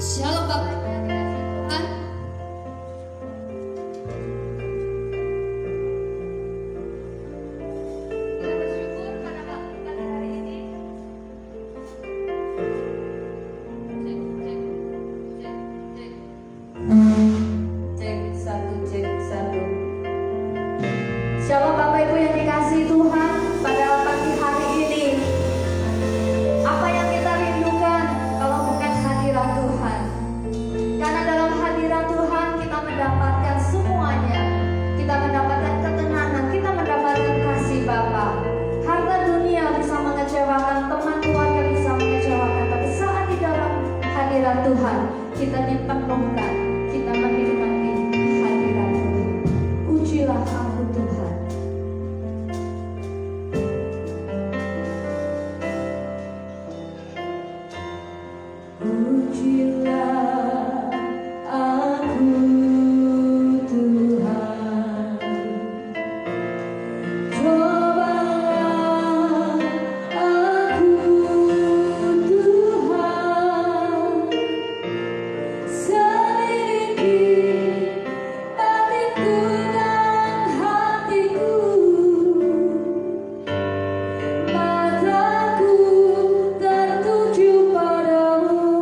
Shalom Bapak Tuhan. Kita bersyukur pada hari ini. Cek satu, cek satu. Shalom Bapak Ibu yang dikasihi Tuhan, pada pagi hari ini apa yang kita rindukan kalau bukan hadirat Tuhan? Karena dalam hadirat Tuhan kita mendapatkan semuanya. Kita mendapatkan ketenangan, kita mendapatkan kasih Bapa. Harta dunia bisa mengecewakan, teman keluarga bisa mengecewakan, tapi saat di dalam hadirat Tuhan kita dipenuhkan, kita menikmati hadirat Tuhan. Ujilah aku Tuhan. Ujilah aku Tuhan, cobalah aku Tuhan, selidiki batinku dan hatiku, mataku tertuju padamu.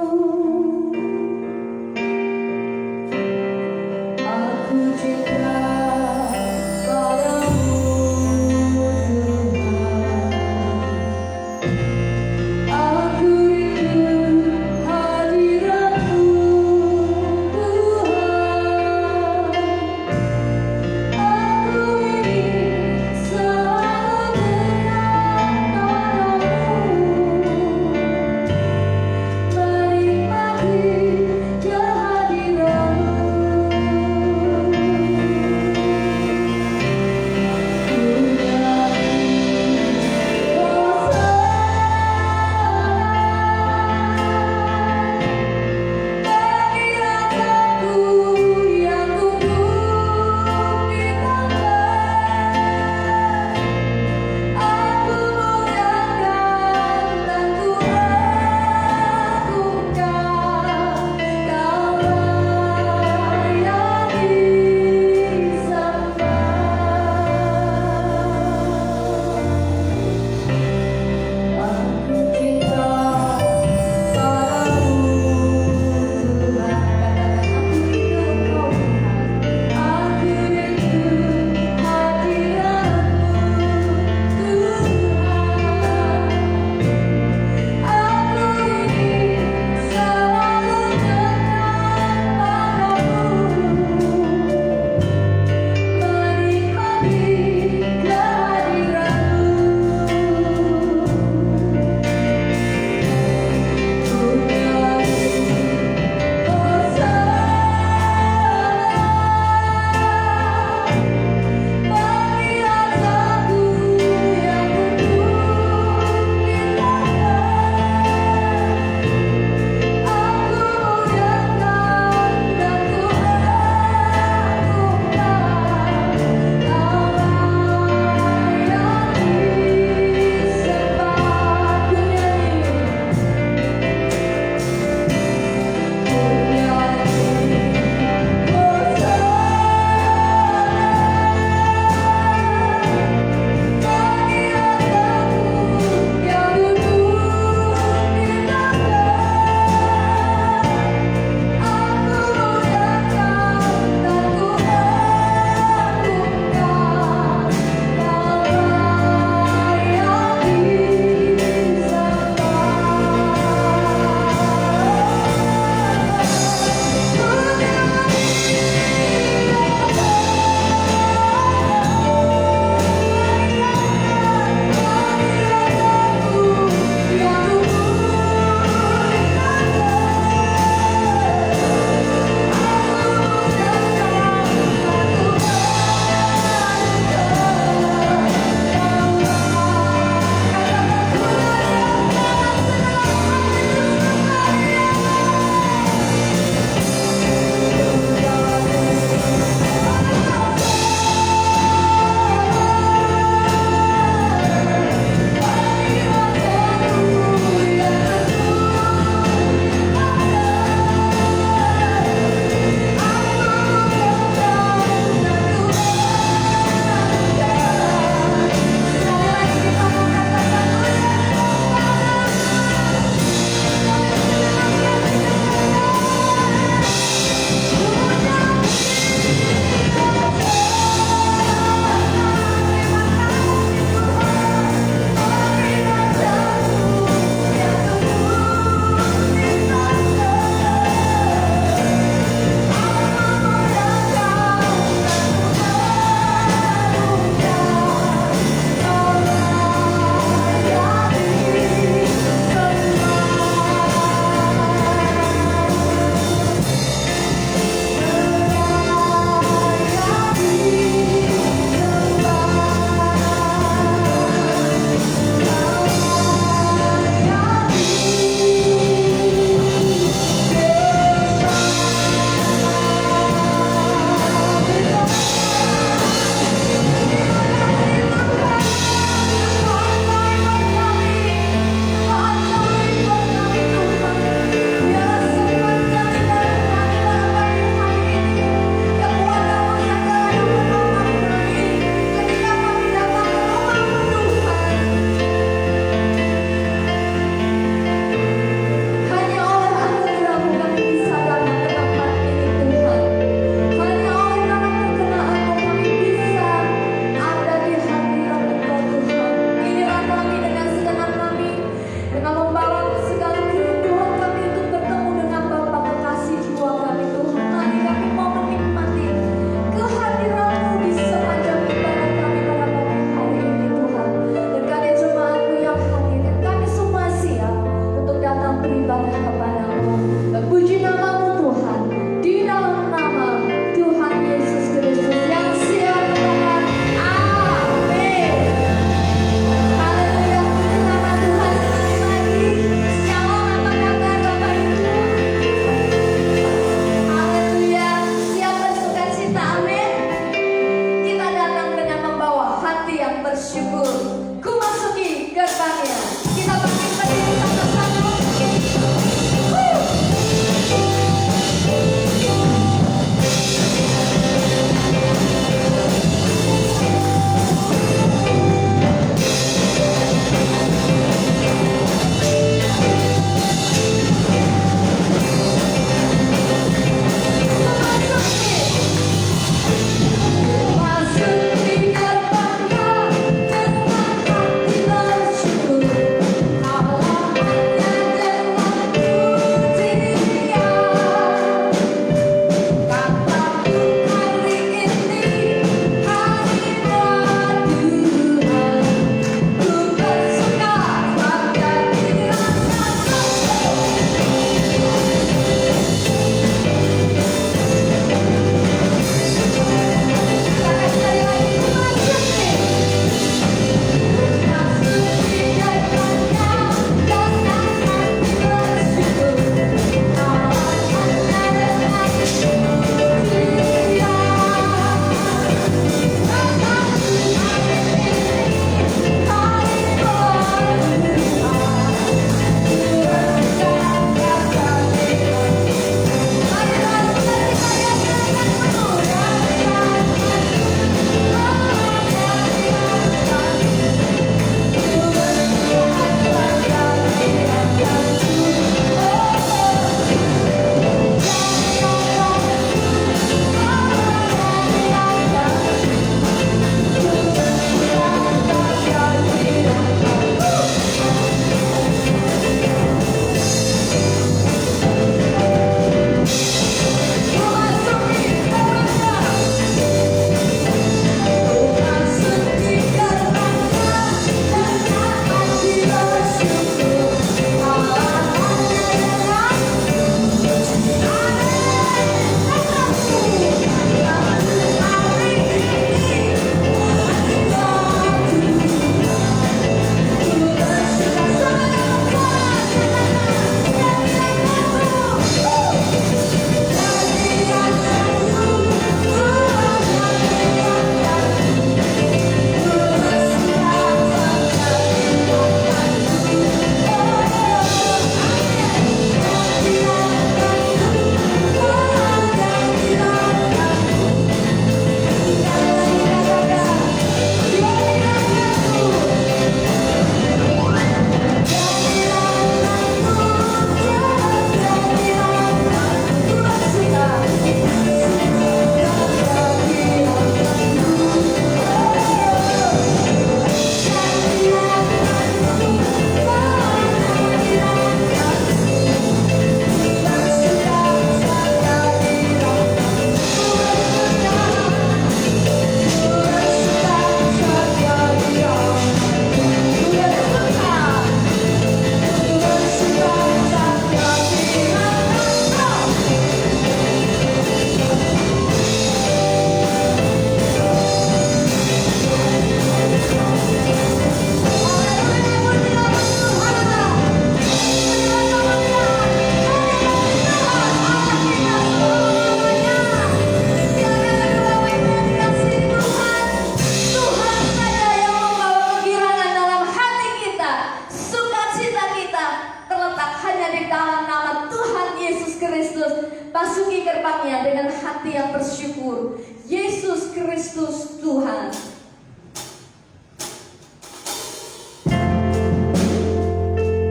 Kristus, masuki gerbangnya dengan hati yang bersyukur. Yesus Kristus Tuhan.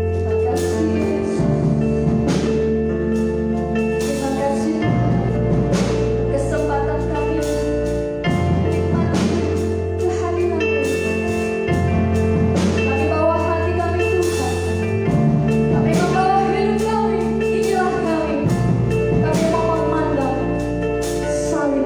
Terima kasih Yesus. Terima kasih kesempatan kami menikmati kehadiran-Mu. Kami bawa hati kami Tuhan. Kami membawa hidup kami. Inilah kami. Kami mau memandang salib.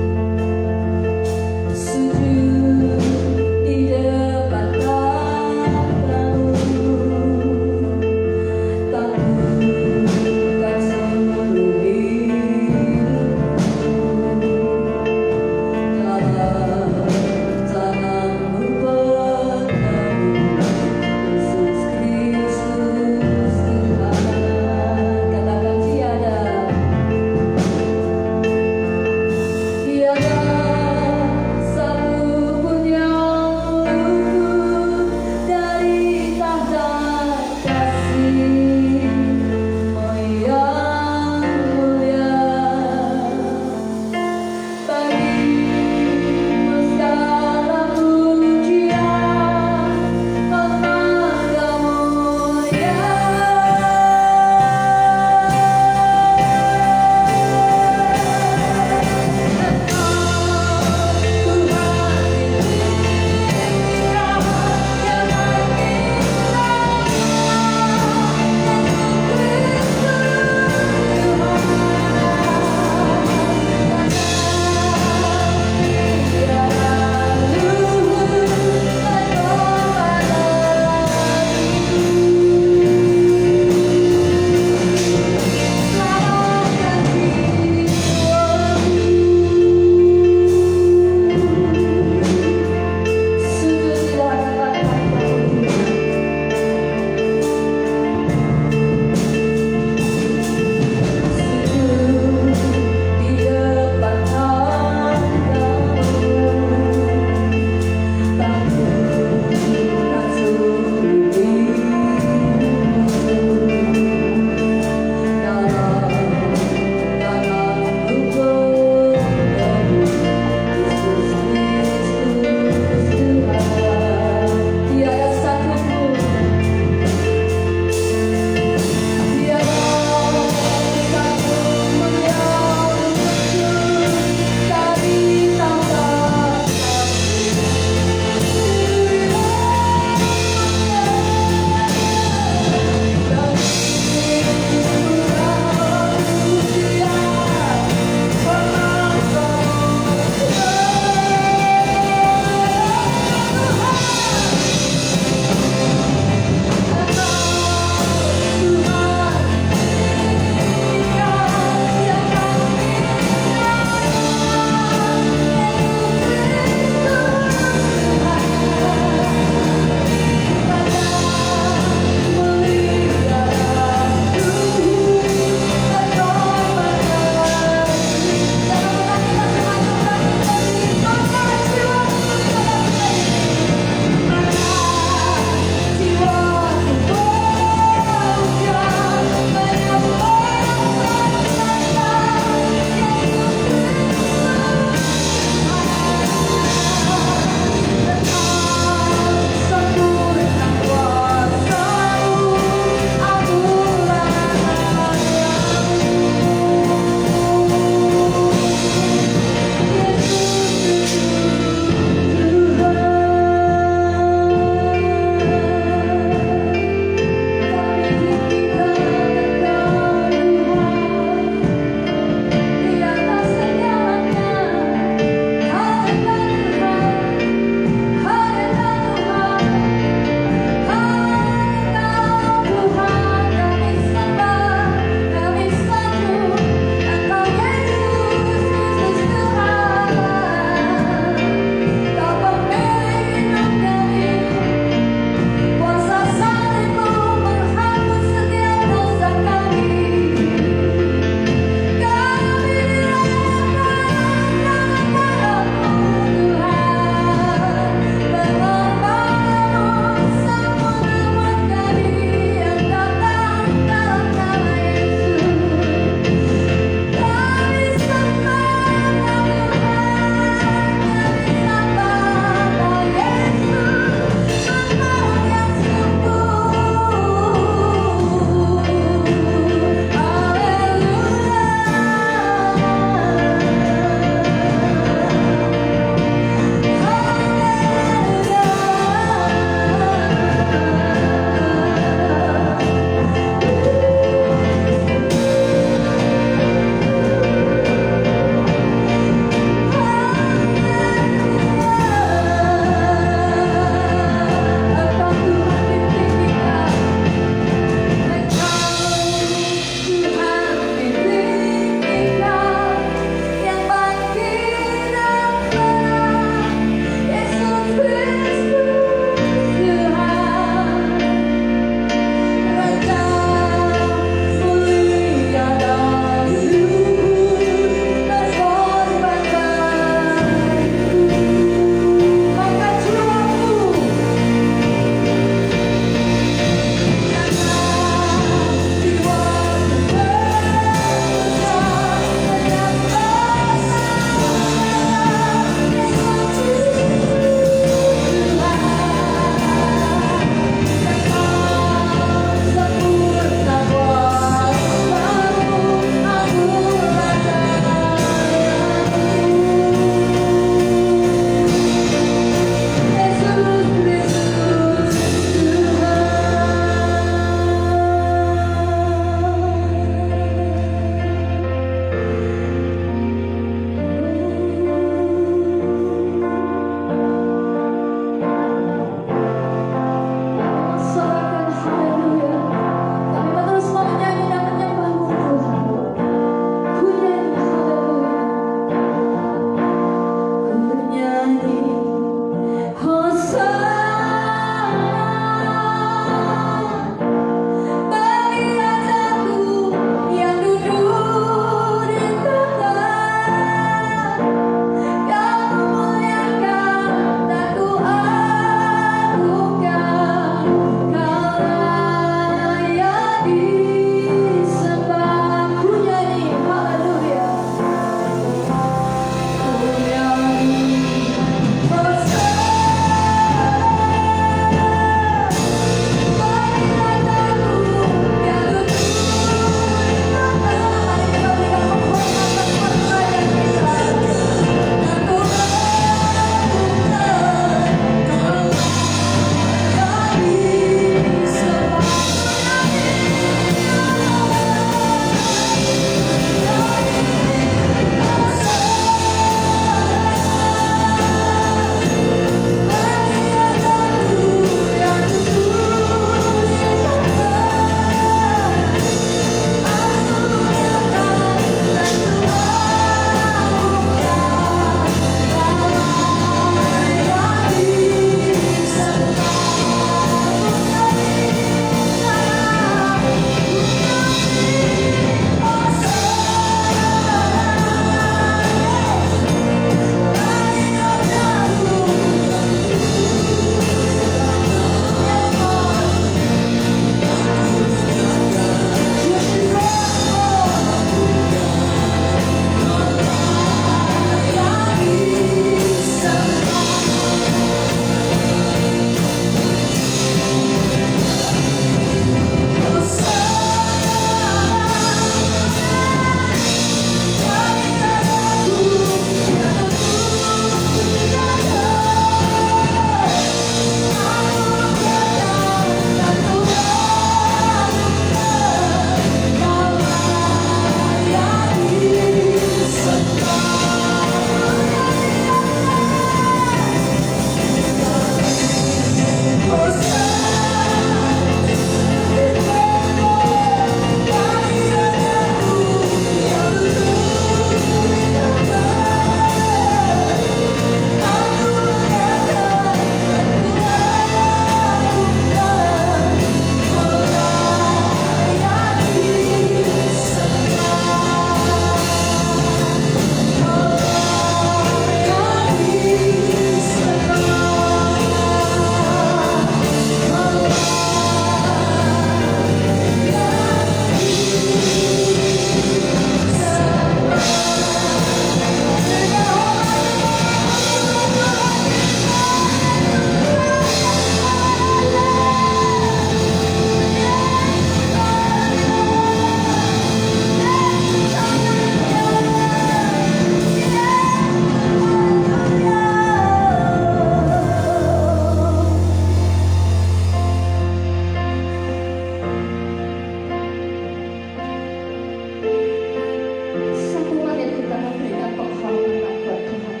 berikan penghormatan buat Tuhan.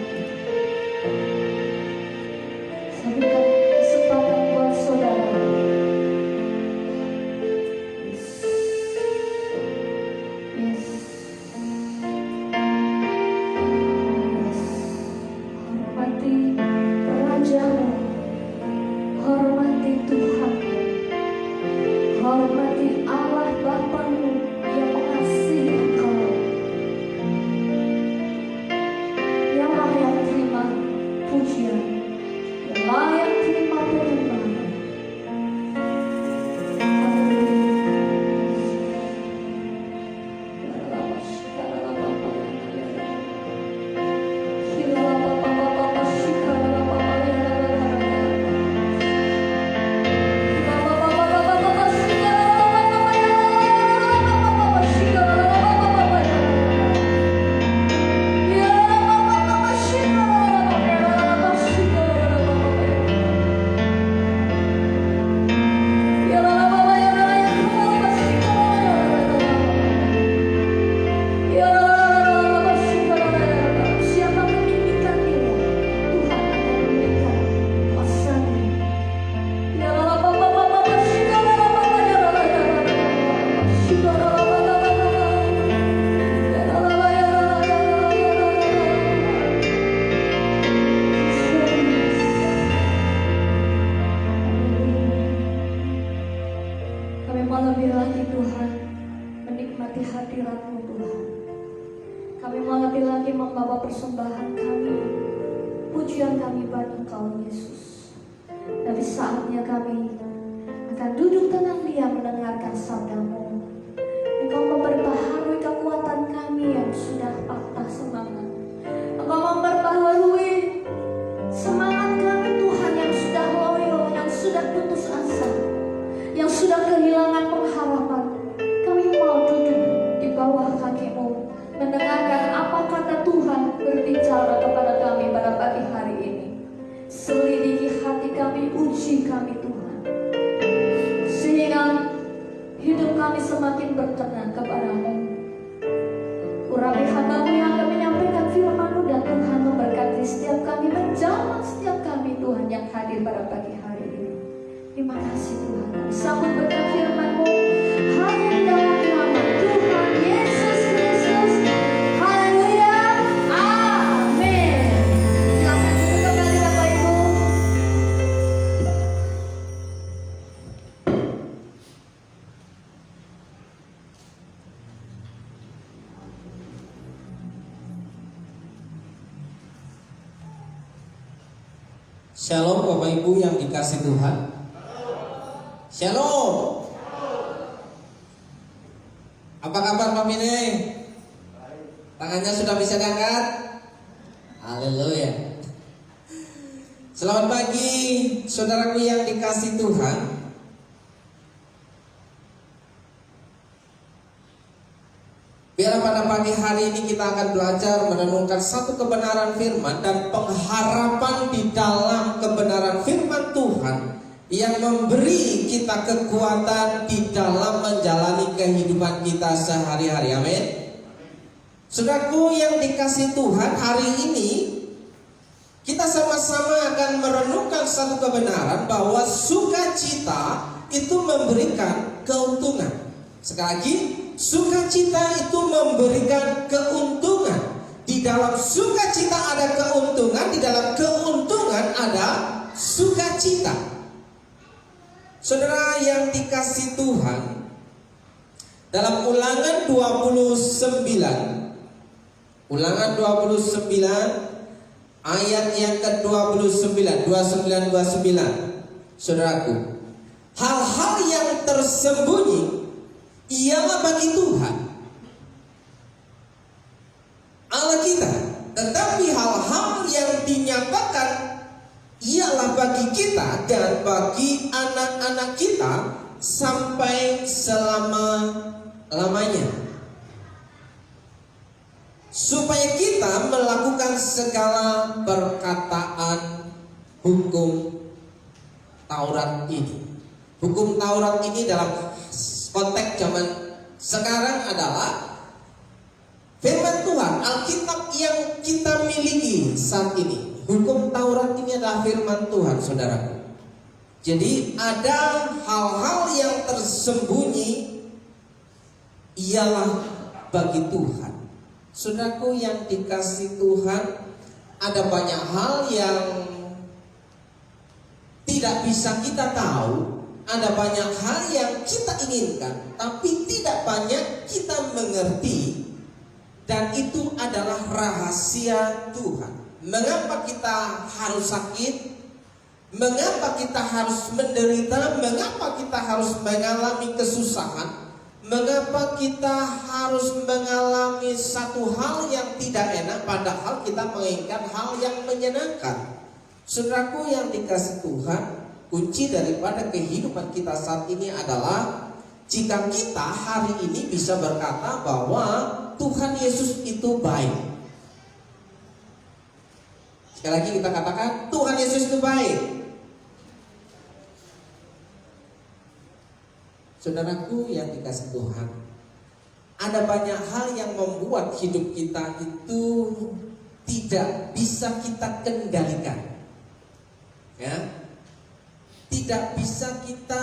Saya berikan kesempatan buat saudara. Yes. Yes. Yes. Hormati Raja-Mu. Hormati Tuhan. Hormati Allah Bapa-Mu yang mengasihi Engkau. Yang layak terima pujian, yang layak terima penyembahan. Siapa menginginkan Dia, Tuhan akan memberikan kuasa-Nya. Kami mau lebih lagi Tuhan menikmati hadirat-Mu Tuhan. Kami mau lebih lagi membawa persembahan kami, pujian kami buat Engkau Yesus. Dari saatnya kami akan duduk tenang diam mendengarkan sabda-Mu. Engkau memperbaharui kekuatan kami yang sudah patah semangat. Engkau memperbaharui semangat kami Tuhan yang sudah loyo, yang sudah putus asa, yang sudah kehilangan pengharapan. Kami mau duduk di bawah kaki-Mu, mendengarkan apa kata Tuhan berbicara kepada kami pada pagi hari ini. Selidiki hati kami, uji kami Tuhan, sehingga hidup kami semakin berkenan kepada-Mu. Urapi hamba-Mu yang akan menyampaikan firman-Mu, dan Tuhan memberkati setiap kami, menjamah setiap kami Tuhan yang hadir pada pagi hari ini. Terima kasih Tuhan. Kami sambut berkat firman-Mu hanya di dalam nama Tuhan Yesus Kristus. Haleluya. Amin. Silakan duduk kembali Bapak Ibu. Shalom Bapak Ibu yang dikasih Tuhan. Shalom. Apa kabar Pak Mine? Tangannya sudah bisa diangkat? Haleluya. Selamat pagi saudaraku yang dikasih Tuhan. Biar pada pagi hari ini kita akan belajar merenungkan satu kebenaran firman dan pengharapan di dalam kebenaran firman Tuhan yang memberi kita kekuatan di dalam menjalani kehidupan kita sehari-hari. Amin. Saudaraku yang dikasih Tuhan, hari ini kita sama-sama akan merenungkan satu kebenaran bahwa sukacita itu memberikan keuntungan. Sekali lagi, sukacita itu memberikan keuntungan. Di dalam sukacita ada keuntungan, di dalam keuntungan ada sukacita. Saudara yang dikasih Tuhan, dalam Ulangan 29 ayat yang ke-29, 29, saudaraku, hal-hal yang tersembunyi ialah bagi Tuhan Allah kita, tetapi hal-hal yang dinyatakan ialah bagi kita dan bagi anak-anak kita sampai selama-lamanya, supaya kita melakukan segala perkataan hukum Taurat ini. Hukum Taurat ini dalam konteks zaman sekarang adalah firman Tuhan, Alkitab miliki saat ini, hukum Taurat ini adalah firman Tuhan, saudaraku. Jadi ada hal-hal yang tersembunyi ialah bagi Tuhan. Saudaraku yang dikasih Tuhan, ada banyak hal yang tidak bisa kita tahu, ada banyak hal yang kita inginkan, tapi tidak banyak kita mengerti, dan itu adalah rahasia Tuhan. Mengapa kita harus sakit? Mengapa kita harus menderita? Mengapa kita harus mengalami kesusahan? Mengapa kita harus mengalami satu hal yang tidak enak, padahal kita menginginkan hal yang menyenangkan? Saudaraku yang dikasih Tuhan, kunci daripada kehidupan kita saat ini adalah jika kita hari ini bisa berkata bahwa Tuhan Yesus itu baik. Sekali lagi kita katakan, Tuhan Yesus itu baik. Saudaraku yang dikasih Tuhan, ada banyak hal yang membuat hidup kita itu tidak bisa kita kendalikan, ya, tidak bisa kita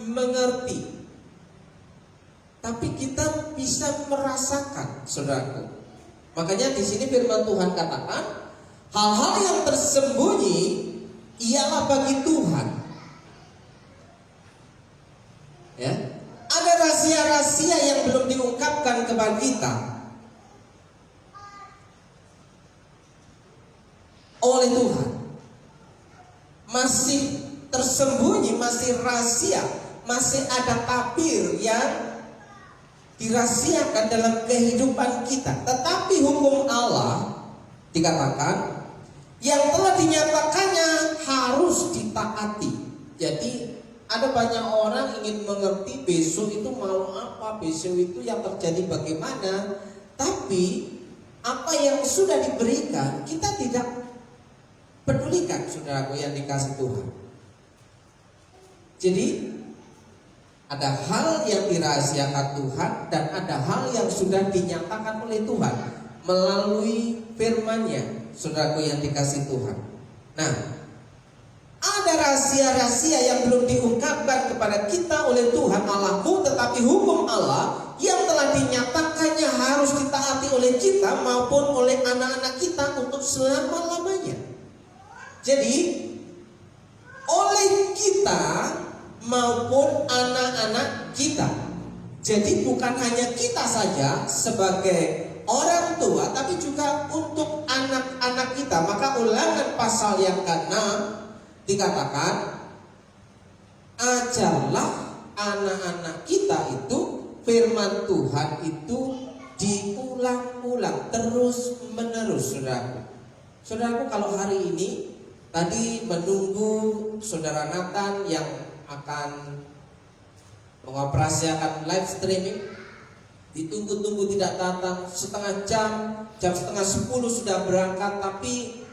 mengerti, tapi kita bisa merasakan, saudaraku. Makanya di sini firman Tuhan katakan, hal-hal yang tersembunyi ialah bagi Tuhan. Ya, ada rahasia-rahasia yang belum diungkapkan kepada kita oleh Tuhan. Masih tersembunyi, masih rahasia, masih ada tabir yang dirahasiakan dalam kehidupan kita. Tetapi hukum Allah dikatakan yang telah dinyatakannya harus ditaati. Jadi ada banyak orang ingin mengerti besok itu mau apa, besok itu yang terjadi bagaimana. Tapi apa yang sudah diberikan kita tidak pedulikan, saudaraku yang dikasih Tuhan. Jadi ada hal yang dirahasiakan Tuhan dan ada hal yang sudah dinyatakan oleh Tuhan melalui firman-Nya, saudaraku yang dikasih Tuhan. Nah, ada rahasia-rahasia yang belum diungkapkan kepada kita oleh Tuhan Allahmu, tetapi hukum Allah yang telah dinyatakannya harus ditaati oleh kita maupun oleh anak-anak kita untuk selama-lamanya. Jadi oleh kita maupun anak-anak kita. Jadi bukan hanya kita saja sebagai orang tua, tapi juga untuk anak-anak kita. Maka Ulangan pasal yang ke-6 dikatakan, ajarlah anak-anak kita itu firman Tuhan itu diulang-ulang terus menerus, saudaraku. Saudaraku, kalau hari ini tadi menunggu saudara Nathan yang akan mengoperasikan live streaming, ditunggu-tunggu tidak datang, setengah jam, jam setengah 10 sudah berangkat, tapi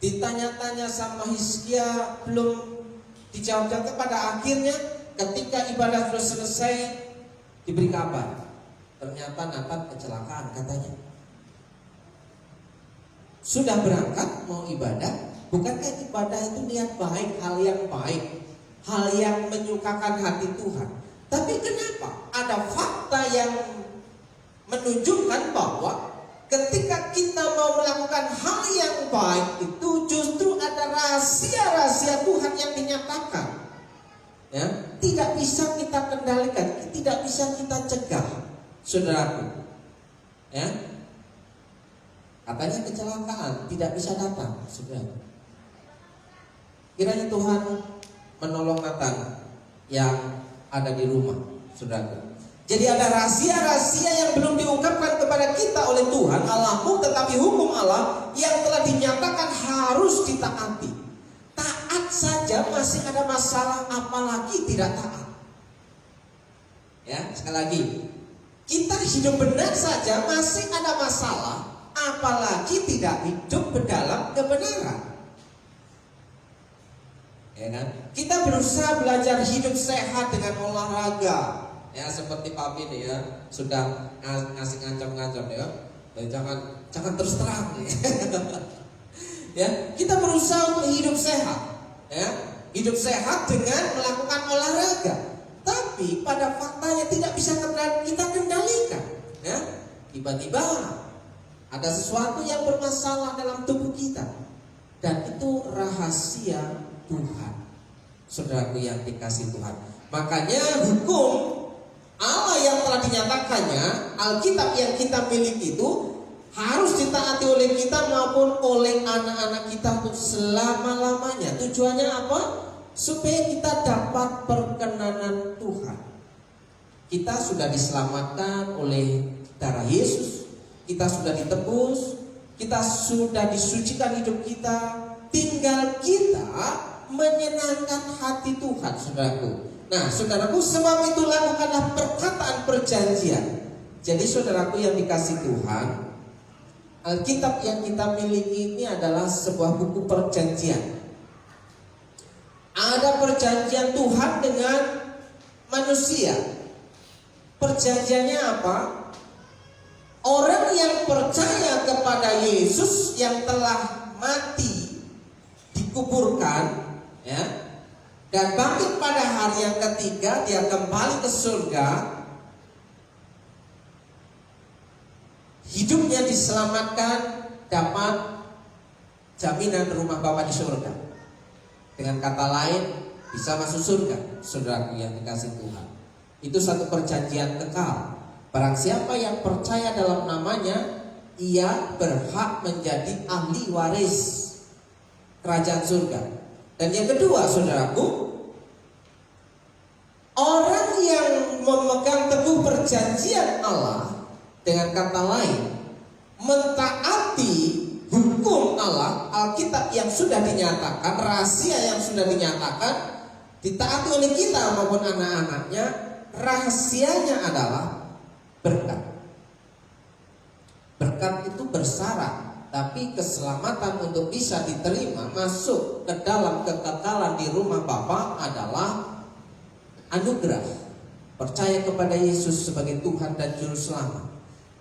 ditanya-tanya sama Hizkia belum dijawab-jawab. Pada akhirnya ketika ibadah sudah selesai diberi kabar, ternyata Nathan kecelakaan katanya. Sudah berangkat mau ibadah. Bukankah ibadah itu niat baik, hal yang baik, hal yang menyukakan hati Tuhan? Tapi kenapa ada fakta yang menunjukkan bahwa ketika kita mau melakukan hal yang baik itu justru ada rahasia-rahasia Tuhan yang dinyatakan, ya, tidak bisa kita kendalikan, tidak bisa kita cegah, saudaraku, ya. Katanya kecelakaan, tidak bisa datang, saudara. Kiranya Tuhan menolong Nathan yang ada di rumah, saudara. Jadi ada rahasia-rahasia yang belum diungkapkan kepada kita oleh Tuhan Allahmu, tetapi hukum Allah yang telah dinyatakan harus ditaati. Taat saja masih ada masalah, apalagi tidak taat. Ya, sekali lagi, kita hidup benar saja masih ada masalah, apalagi tidak hidup dalam kebenaran. Ya kan? Kita berusaha belajar hidup sehat dengan olahraga, ya seperti Pak Bin ya sudah ngasih ngancam-ngancam ya. Jangan terus terang. Ya, kita berusaha untuk hidup sehat. Ya, hidup sehat dengan melakukan olahraga. Tapi pada faktanya tidak bisa kita kendalikan. Ya, tiba-tiba ada sesuatu yang bermasalah dalam tubuh kita, dan itu rahasia Tuhan. Saudaraku yang dikasihi Tuhan, makanya hukum Allah yang telah dinyatakannya, Alkitab yang kita miliki itu harus ditaati oleh kita maupun oleh anak-anak kita untuk selama-lamanya. Tujuannya apa? Supaya kita dapat perkenanan Tuhan. Kita sudah diselamatkan oleh darah Yesus, kita sudah ditebus, kita sudah disucikan hidup kita. Tinggal kita menyenangkan hati Tuhan, saudaraku. Nah, saudaraku, sebab itu lakukanlah perkataan perjanjian. Jadi saudaraku yang dikasihi Tuhan, Alkitab yang kita miliki ini adalah sebuah buku perjanjian. Ada perjanjian Tuhan dengan manusia. Perjanjiannya apa? Orang yang percaya kepada Yesus yang telah mati, dikuburkan, ya, dan bangkit pada hari yang ketiga, dia kembali ke surga. Hidupnya diselamatkan, dapat jaminan rumah Bapa di surga. Dengan kata lain, bisa masuk surga. Saudaraku yang dikasihi Tuhan, itu satu perjanjian kekal. Barang siapa yang percaya dalam namanya, ia berhak menjadi ahli waris kerajaan surga. Dan yang kedua, saudaraku, orang yang memegang teguh perjanjian Allah, dengan kata lain, mentaati hukum Allah, Alkitab yang sudah dinyatakan, rahasia yang sudah dinyatakan, ditaati oleh kita maupun anak-anaknya. Rahasianya adalah berkat. Berkat itu bersyarat, tapi keselamatan untuk bisa diterima masuk ke dalam kekekalan di rumah Bapa adalah anugerah. Percaya kepada Yesus sebagai Tuhan dan Juru Selamat.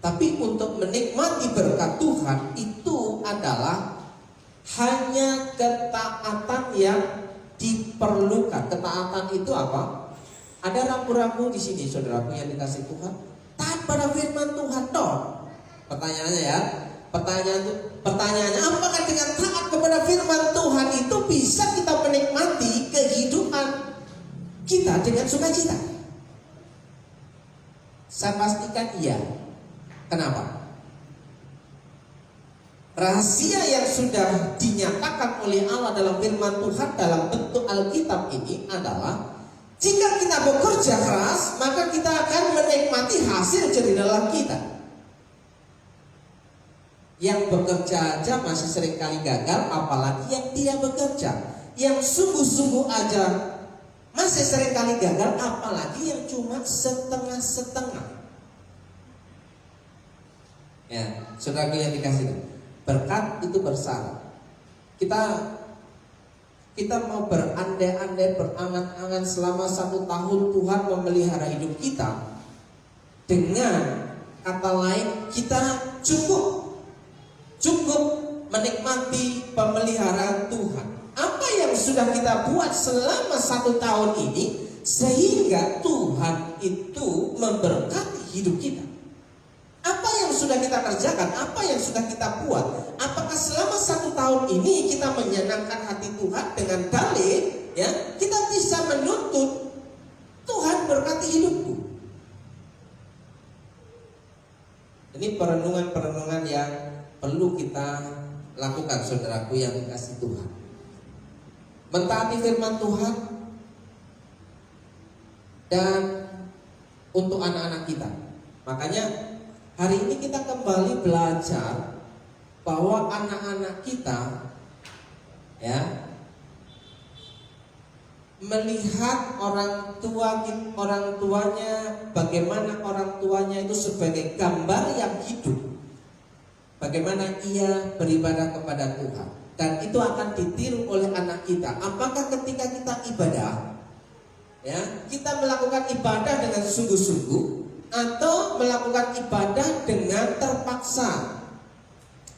Tapi untuk menikmati berkat Tuhan itu adalah hanya ketaatan yang diperlukan. Ketaatan itu apa? Ada ragu-ragu di sini, saudaraku yang dikasihi Tuhan. Taat pada firman Tuhan dong. Pertanyaannya ya, pertanyaannya apakah dengan taat kepada firman Tuhan itu bisa kita menikmati kehidupan kita dengan sukacita? Saya pastikan iya. Kenapa? Rahasia yang sudah dinyatakan oleh Allah dalam firman Tuhan dalam bentuk Alkitab ini adalah, jika kita bekerja keras, maka kita akan menikmati hasil jerih kita. Yang bekerja aja masih seringkali gagal, apalagi yang tidak bekerja. Yang sungguh-sungguh aja masih seringkali gagal, apalagi yang cuma setengah-setengah. Ya, saudaraku yang dikasihi, berkat itu bersyarat. Kita mau berandai-andai, berangan-angan selama 1 tahun Tuhan memelihara hidup kita. Dengan kata lain, kita cukup menikmati pemeliharaan Tuhan. Apa yang sudah kita buat selama 1 tahun ini sehingga Tuhan itu memberkati hidup kita? Apa yang sudah kita kerjakan? Apa yang sudah kita buat? Apakah selama 1 tahun ini kita menyenangkan hati Tuhan dengan dalil, ya, kita bisa menuntut Tuhan berkati hidupku? Ini perenungan-perenungan yang perlu kita lakukan, saudaraku yang dikasihi Tuhan. Mentaati firman Tuhan dan untuk anak-anak kita. Makanya hari ini kita kembali belajar bahwa anak-anak kita, ya, melihat orang tuanya, bagaimana orang tuanya itu sebagai gambar yang hidup, bagaimana ia beribadah kepada Tuhan, dan itu akan ditiru oleh anak kita. Apakah ketika kita ibadah, ya, kita melakukan ibadah dengan sungguh-sungguh, atau melakukan ibadah dengan terpaksa.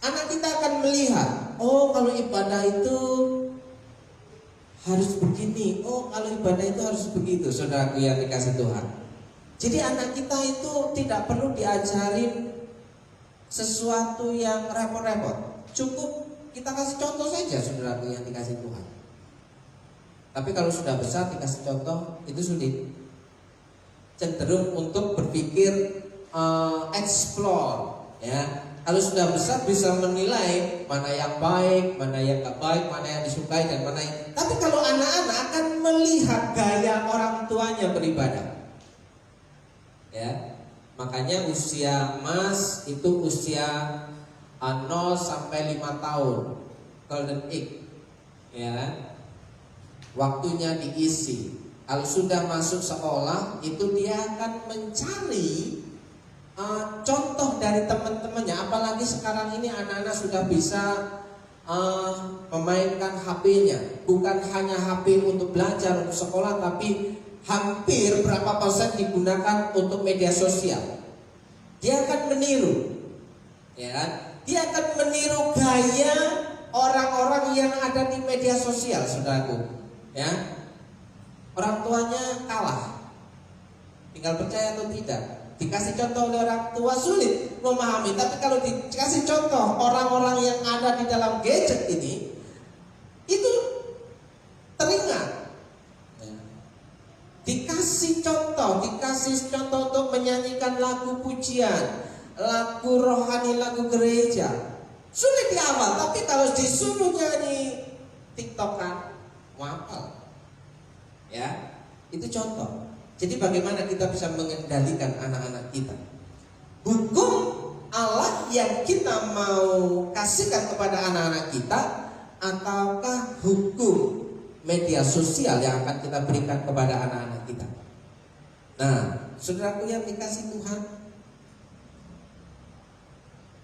Anak kita akan melihat, oh kalau ibadah itu harus begini, oh kalau ibadah itu harus begitu, saudaraku yang dikasih Tuhan. Jadi anak kita itu tidak perlu diajarin sesuatu yang repot-repot. Cukup kita kasih contoh saja, saudaraku yang dikasih Tuhan. Tapi kalau sudah besar dikasih contoh itu sulit. Cenderung untuk berpikir explore, ya. Kalau sudah besar bisa menilai mana yang baik, mana yang gak baik, mana yang disukai dan mana yang. Tapi kalau anak-anak akan melihat gaya orang tuanya beribadah, ya. Makanya usia emas itu usia 0 sampai 5 tahun, golden age, ya. Waktunya diisi. Kalau sudah masuk sekolah itu dia akan mencari contoh dari teman-temannya. Apalagi sekarang ini anak-anak sudah bisa memainkan HP-nya. Bukan hanya HP untuk belajar, untuk sekolah, tapi hampir berapa persen digunakan untuk media sosial. Dia akan meniru, ya. Dia akan meniru gaya orang-orang yang ada di media sosial, saudaraku, ya. Orang tuanya kalah, tinggal percaya atau tidak. Dikasih contoh oleh orang tua sulit memahami, tapi kalau dikasih contoh orang-orang yang ada di dalam gadget ini, itu teringat. Dikasih contoh untuk menyanyikan lagu pujian, lagu rohani, lagu gereja, sulit di awal. Tapi kalau disuruh nyanyi TikTokan, wapal, ya, itu contoh. Jadi bagaimana kita bisa mengendalikan anak-anak kita? Hukum Allah yang kita mau kasihkan kepada anak-anak kita, ataukah hukum media sosial yang akan kita berikan kepada anak-anak kita? Nah, saudaraku yang dikasih Tuhan,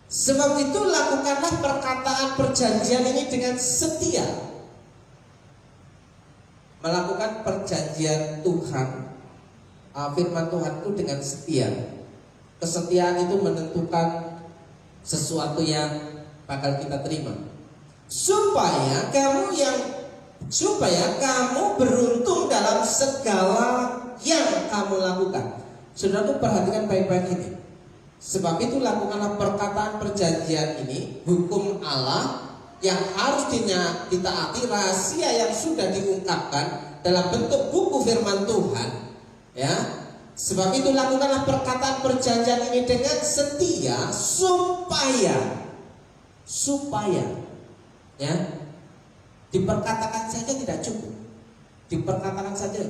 sebab itu lakukanlah perkataan perjanjian ini dengan setia. Melakukan perjanjian Tuhan, firman Tuhan itu dengan setia. Kesetiaan itu menentukan sesuatu yang bakal kita terima. Supaya kamu beruntung dalam segala yang kamu lakukan. Saudara, perhatikan baik-baik ini. Sebab itu lakukanlah perkataan perjanjian ini, hukum Allah yang harus ditaati, rahasia yang sudah diungkapkan dalam bentuk buku firman Tuhan, ya. Sebab itu lakukanlah perkataan perjanjian ini dengan setia, supaya, ya. Diperkatakan saja tidak cukup, diperkatakan saja,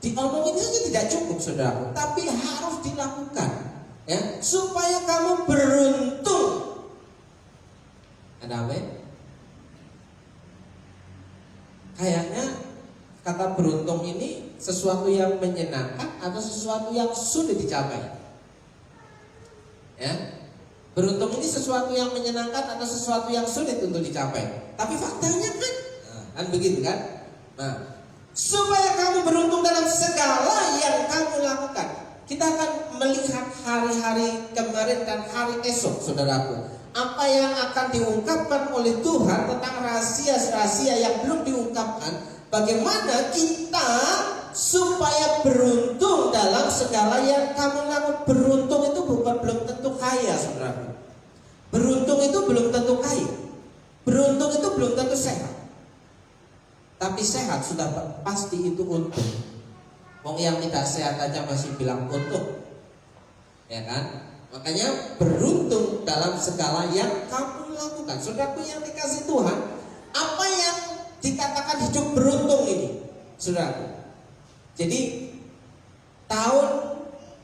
diomongin saja tidak cukup, saudaraku, tapi harus dilakukan, ya, supaya kamu beruntung. Ada apa? Kayaknya kata beruntung ini sesuatu yang menyenangkan atau sesuatu yang sulit dicapai, ya. Beruntung ini sesuatu yang menyenangkan atau sesuatu yang sulit untuk dicapai. Tapi faktanya kan begitu kan? Nah, supaya kamu beruntung dalam segala yang kamu lakukan. Kita akan melihat hari-hari kemarin dan hari esok, saudaraku, apa yang akan diungkapkan oleh Tuhan tentang rahasia-rahasia yang belum diungkapkan. Bagaimana kita supaya beruntung dalam segala yang kamu lakukan. Beruntung itu belum tentu kaya, saudaraku. Beruntung itu belum tentu kaya. Beruntung itu belum tentu sehat. Tapi sehat sudah pasti itu untung. Wong yang tidak sehat aja masih bilang untung, ya kan? Makanya beruntung dalam segala yang kamu lakukan. Saudaraku yang dikasih Tuhan, apa yang dikatakan hidup beruntung ini, saudaraku? Jadi tahun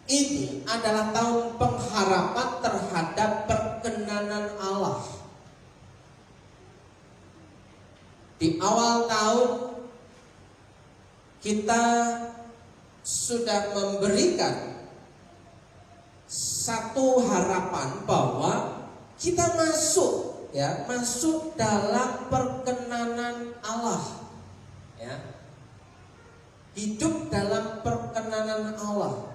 ini adalah tahun pengharapan terhadap perkenanan Allah. Di awal tahun kita sudah memberikan satu harapan bahwa kita masuk dalam perkenanan Allah, ya. Hidup dalam perkenanan Allah.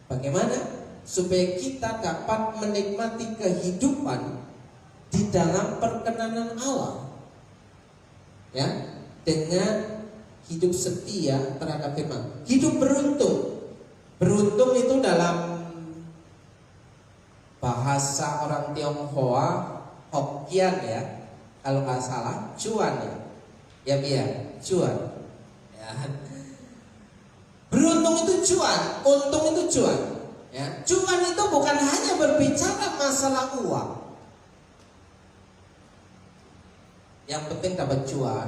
Bagaimana supaya kita dapat menikmati kehidupan di dalam perkenanan Allah, ya, dengan hidup setia terhadap firman. Hidup beruntung. Beruntung itu dalam bahasa orang Tionghoa, Hokkien ya, kalau nggak salah, cuan ya, ya biar cuan. Ya. Beruntung itu cuan, untung itu cuan. Ya. Cuan itu bukan hanya berbicara masalah uang. Yang penting dapat cuan.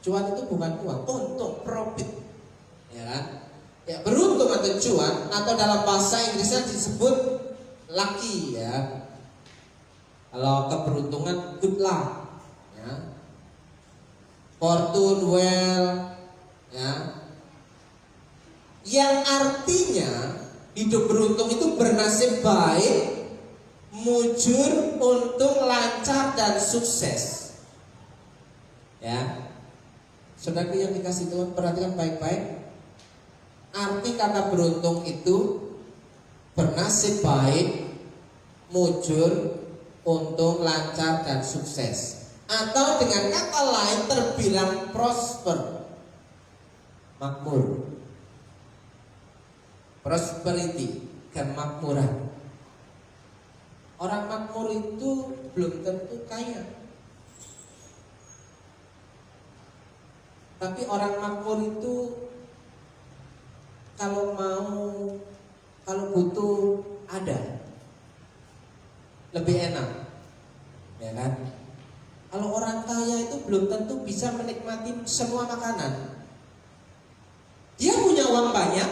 Cuan itu bukan uang, untung, profit. Ya kan? Ya, beruntung atau cuan, atau dalam bahasa Inggrisnya disebut lucky ya. Kalau keberuntungan good luck ya. Fortune, well ya. Yang artinya hidup beruntung itu bernasib baik, mujur, untung, lancar dan sukses. Ya. Saudara yang dikasih Tuhan, perhatikan baik-baik. Arti kata beruntung itu bernasib baik, mujur, untung, lancar dan sukses. Atau dengan kata lain terbilang prosper, makmur. Prosperity, kemakmuran. Orang makmur itu belum tentu kaya. Tapi orang makmur itu kalau butuh ada, lebih enak, ya kan? Kalau orang kaya itu belum tentu bisa menikmati semua makanan. Dia punya uang banyak,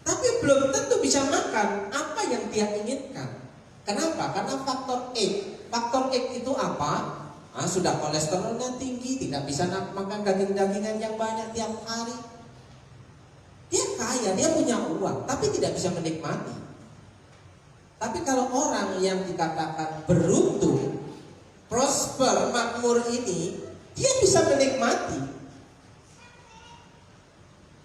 tapi belum tentu bisa makan apa yang dia inginkan. Kenapa? Karena faktor X. Faktor X itu apa? Sudah kolesterolnya tinggi, tidak bisa makan daging-dagingan yang banyak tiap hari. Dia kaya, dia punya uang, tapi tidak bisa menikmati. Tapi kalau orang yang dikatakan beruntung, prosper, makmur ini, dia bisa menikmati.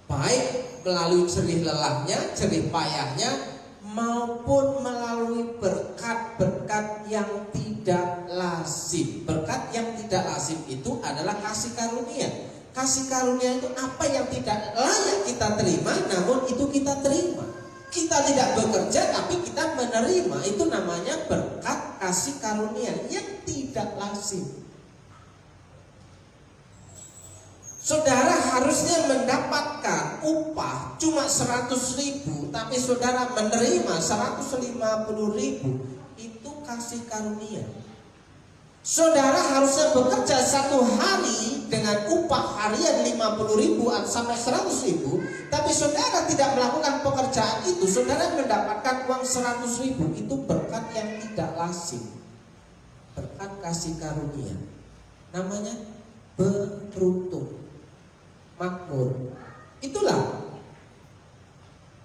Baik melalui jerih lelahnya, jerih payahnya, maupun melalui berkat-berkat yang tidak lazim. Berkat yang tidak lazim itu adalah kasih karunia. Kasih karunia itu apa yang tidak layak kita terima, namun itu kita terima. Kita tidak bekerja tapi kita menerima. Itu namanya berkat kasih karunia yang tidak lazim. Saudara harusnya mendapatkan upah cuma 100.000, tapi saudara menerima 150.000. Itu kasih karunia. Saudara harusnya bekerja 1 hari dengan upah harian 50.000 sampai 100.000, tapi saudara tidak melakukan pekerjaan itu, saudara mendapatkan uang 100.000. Itu berkat yang tidak lazim, berkat kasih karunia. Namanya beruntung, makmur. Itulah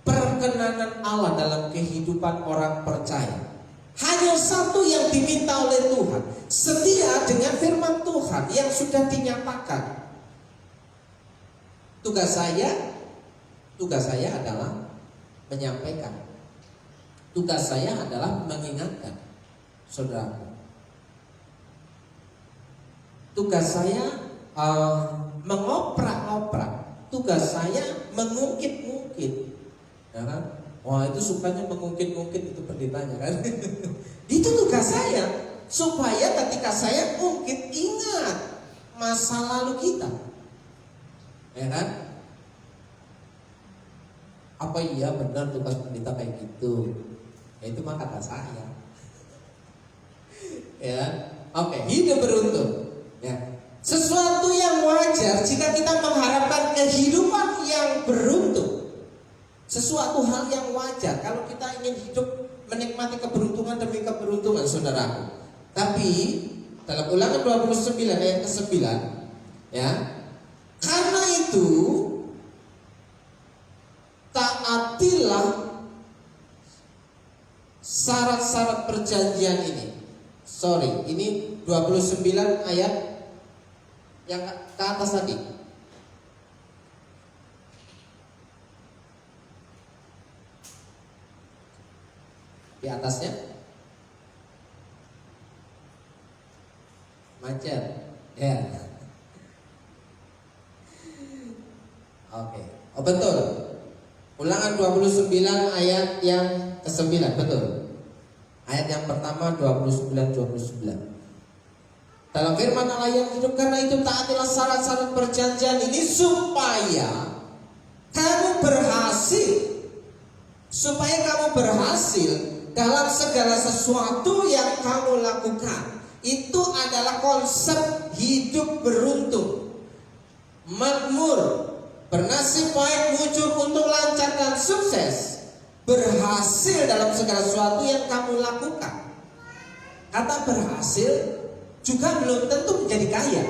perkenanan Allah dalam kehidupan orang percaya. Hanya satu yang diminta oleh Tuhan, setia dengan firman Tuhan yang sudah dinyatakan. Tugas saya adalah menyampaikan. Tugas saya adalah mengingatkan saudara. Tugas saya mengoprak-oprak. Tugas saya mengungkit-ungkit, ya kan? Wah, itu sukanya mengungkit-ungkit itu pendetanya kan. Itu tugas saya, supaya ketika saya ungkit, ingat masa lalu kita, ya kan? Apa iya benar tugas pendeta kayak gitu? Ya, itu mah kata saya. Ya, oke, hidup beruntung. Ya, sesuatu yang wajar jika kita mengharapkan kehidupan yang beruntung. Sesuatu hal yang wajar kalau kita ingin hidup menikmati keberuntungan demi keberuntungan, saudaraku. Tapi dalam Ulangan 29 ayat ke-9, ya, karena itu taatilah syarat-syarat perjanjian ini. Ini 29 ayat yang ke atas tadi. Di atasnya macet. Ya. Oke. Oh betul. Ulangan 29 ayat yang ke-9, betul. Ayat yang pertama 29. Dalam firman Allah yang hidup, karena itu taatilah syarat-syarat perjanjian ini supaya kamu berhasil. Supaya kamu berhasil dalam segala sesuatu yang kamu lakukan. Itu adalah konsep hidup beruntung. Makmur, bernasib baik, mujur, untuk lancar dan sukses. Berhasil dalam segala sesuatu yang kamu lakukan. Kata berhasil juga belum tentu menjadi kaya.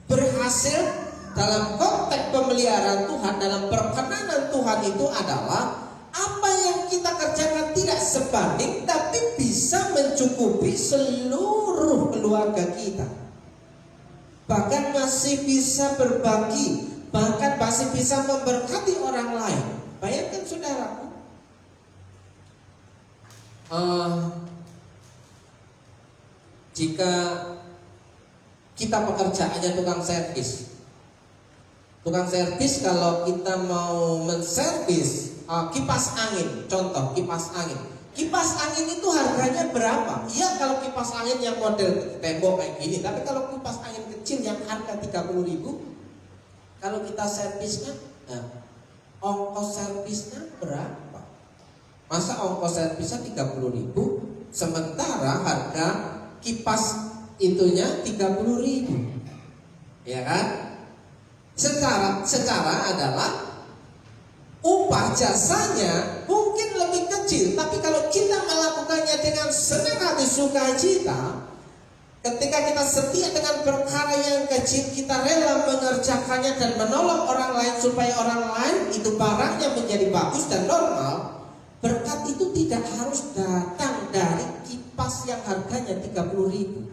Berhasil dalam konteks pemeliharaan Tuhan, dalam perkenanan Tuhan itu adalah apa yang kita kerjakan tidak sebanding, tapi bisa mencukupi seluruh keluarga kita. Bahkan masih bisa berbagi, bahkan masih bisa memberkati orang lain. Bayangkan saudaraku, jika kita pekerjaannya tukang servis. Tukang servis kalau kita mau menservis kipas angin, contoh kipas angin. Kipas angin itu harganya berapa? Iya kalau kipas angin yang model tembok kayak gini, tapi kalau kipas angin kecil yang harga 30.000, kalau kita serviskan, ongkos servisnya berapa? Masa ongkos servisnya 30.000, sementara harga kipas itunya 30.000, ya kan? Secara adalah upah jasanya mungkin lebih kecil, tapi kalau kita melakukannya dengan senang hati, sukacita, ketika kita setia dengan perkara yang kecil, kita rela mengerjakannya dan menolong orang lain supaya orang lain itu barangnya menjadi bagus dan normal. Berkat itu tidak harus datang dari kipas yang harganya 30.000.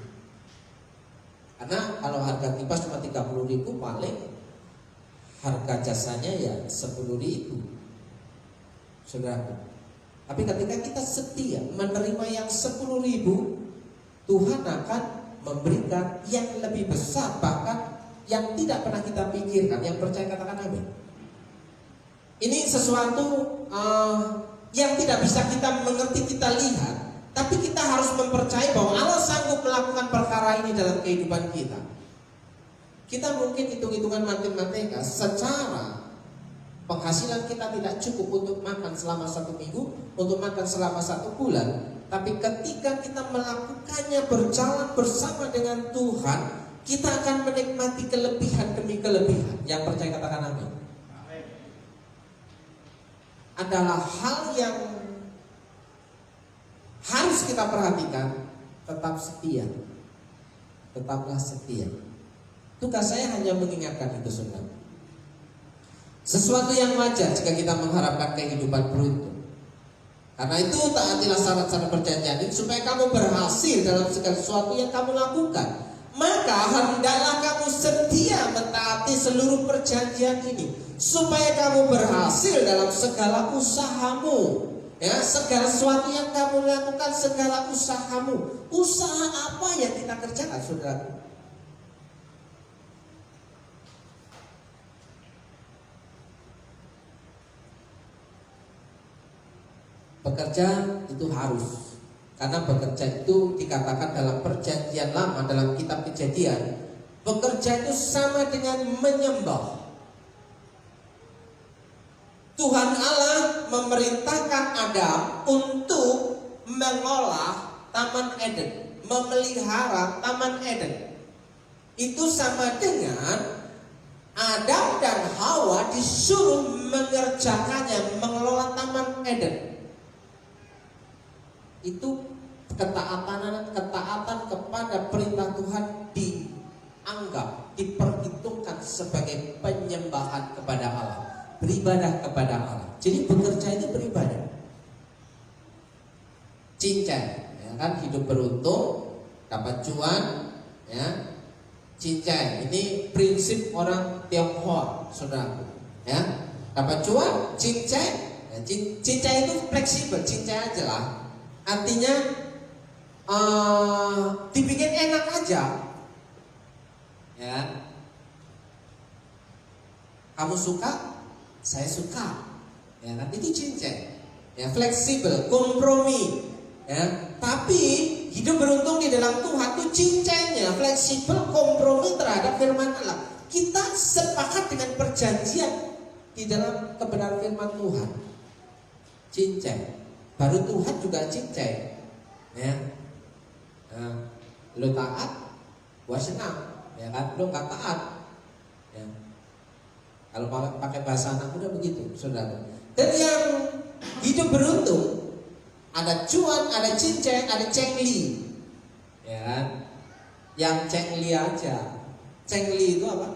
Karena kalau harga kipas cuma 30.000, paling harga jasanya ya 10.000, saudara. Tapi ketika kita setia menerima yang 10.000, Tuhan akan memberikan yang lebih besar, bahkan yang tidak pernah kita pikirkan. Yang percaya katakan amin. Ini sesuatu yang tidak bisa kita mengerti, kita lihat, tapi kita harus mempercayai bahwa Allah sanggup melakukan perkara ini dalam kehidupan kita. Kita mungkin hitung-hitungan matematika, secara penghasilan kita tidak cukup untuk makan selama 1 minggu, untuk makan selama 1 bulan. Tapi ketika kita melakukannya berjalan bersama dengan Tuhan, kita akan menikmati kelebihan demi kelebihan. Yang percaya katakan amin. Adalah hal yang harus kita perhatikan. Tetap setia. Tetaplah setia. Tugas saya hanya mengingatkan itu, saudara. Sesuatu yang wajar jika kita mengharapkan kehidupan beruntung. Karena itu taatilah syarat-syarat perjanjian ini supaya kamu berhasil dalam segala sesuatu yang kamu lakukan. Maka hendaklah kamu setia mentaati seluruh perjanjian ini supaya kamu berhasil dalam segala usahamu. Ya, segala sesuatu yang kamu lakukan, segala usahamu. Usaha apa yang kita kerjakan, saudara? Bekerja itu harus, karena bekerja itu dikatakan dalam perjanjian lama, dalam kitab Kejadian, bekerja itu sama dengan menyembah. Tuhan Allah memerintahkan Adam untuk mengolah Taman Eden, memelihara Taman Eden. Itu sama dengan Adam dan Hawa disuruh mengerjakannya, mengelola Taman Eden. Itu ketaatan kepada perintah Tuhan dianggap, diperhitungkan sebagai penyembahan kepada Allah, beribadah kepada Allah. Jadi bekerja itu beribadah. Cincai, ya kan, hidup beruntung, dapat cuan, ya. Cincai, ini prinsip orang Tionghoa, saudara. Ya, dapat cuan, cincai, Ya, cincai itu fleksibel, cincai aja lah. Artinya dibikin enak aja. Ya. Kamu suka, saya suka. Ya kan? Itu cincai. Ya, fleksibel, kompromi. Ya. Tapi hidup beruntung di dalam Tuhan itu cincainya fleksibel, kompromi terhadap firman Allah. Kita sepakat dengan perjanjian di dalam kebenaran firman Tuhan. Cincai. Baru Tuhan juga cincai. Ya. Nah, lo taat, gua senang. Ya kan? Lo nggak taat. Ya. Kalau pakai bahasa anak muda begitu, saudara. Dan yang hidup beruntung ada cuan, ada cincai, ada cengli. Ya kan? Yang cengli aja. Cengli itu apa?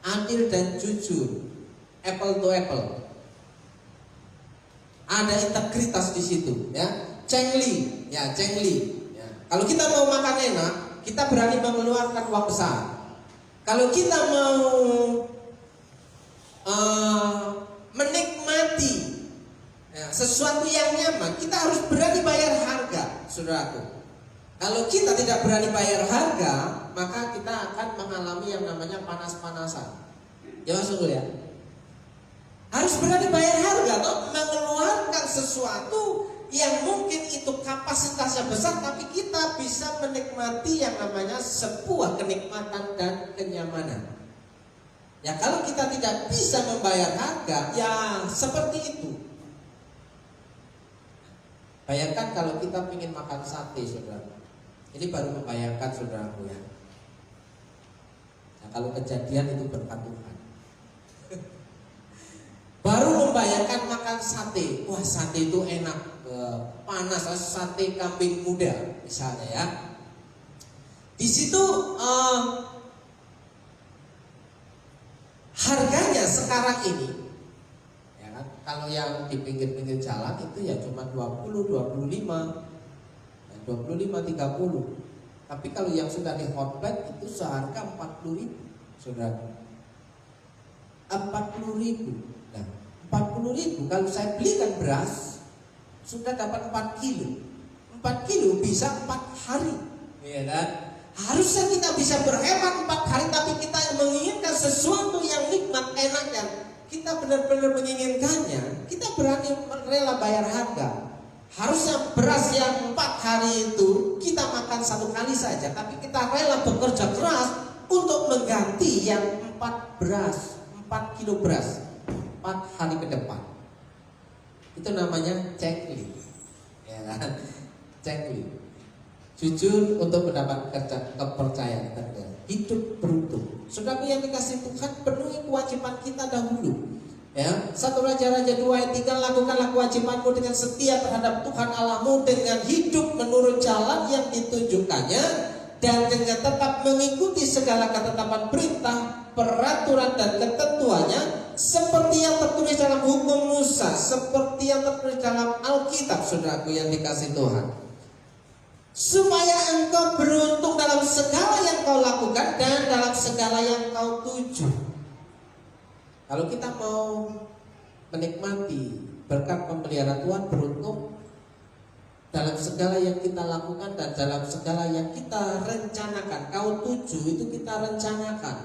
Adil dan jujur. Apple to apple. Ada integritas di situ, ya. Cengli, ya cengli. Ya. Kalau kita mau makan enak, kita berani mengeluarkan uang besar. Kalau kita mau menikmati ya, sesuatu yang nyaman, kita harus berani bayar harga, saudaraku. Kalau kita tidak berani bayar harga, maka kita akan mengalami yang namanya panas-panasan. Ya masuk ya. Harus berani bayar harga, atau mengeluarkan sesuatu yang mungkin itu kapasitasnya besar, tapi kita bisa menikmati yang namanya sebuah kenikmatan dan kenyamanan. Ya kalau kita tidak bisa membayar harga, ya seperti itu. Bayangkan kalau kita ingin makan sate, saudara. Ini baru membayangkan, saudaraku ya. Nah, kalau kejadian itu berkat Tuhan. Baru membayangkan makan sate. Wah, sate itu enak, panas, sate kambing muda misalnya ya. Di situ harganya sekarang ini ya kan, kalau yang di pinggir-pinggir jalan itu ya cuma 20, 25, 25, 30. Tapi kalau yang sudah di hotplate itu seharga 40.000, saudara. 40.000. Nah, 40.000 kalau saya belikan beras sudah dapat 4 kilo. 4 kilo bisa 4 hari, ya kan? Harusnya kita bisa berhemat 4 hari, tapi kita menginginkan sesuatu yang nikmat, enak, dan kita benar-benar menginginkannya. Kita berani rela bayar harga. Harusnya beras yang 4 hari itu kita makan 1 kali saja, tapi kita rela bekerja keras untuk mengganti yang 4 kilo beras 4 hari ke depan. Itu namanya cengli, ya kan? Cengli. Jujur untuk mendapat kepercayaan kita. Hidup beruntung. Saudara yang dikasih Tuhan, penuhi kewajiban kita dahulu. Ya, 1 Raja-Raja 2 ayat 3, lakukanlah kewajibanmu dengan setia terhadap Tuhan Allahmu dengan hidup menurut jalan yang ditunjukkannya dan dengan tetap mengikuti segala ketetapan perintah, peraturan dan ketentuannya seperti yang tertulis dalam hukum Musa, seperti yang tertulis dalam Alkitab, saudaraku yang dikasih Tuhan. Supaya engkau beruntung dalam segala yang kau lakukan dan dalam segala yang kau tuju. Kalau kita mau menikmati berkat pemeliharaan Tuhan, beruntung dalam segala yang kita lakukan dan dalam segala yang kita rencanakan. Kau tuju itu kita rencanakan.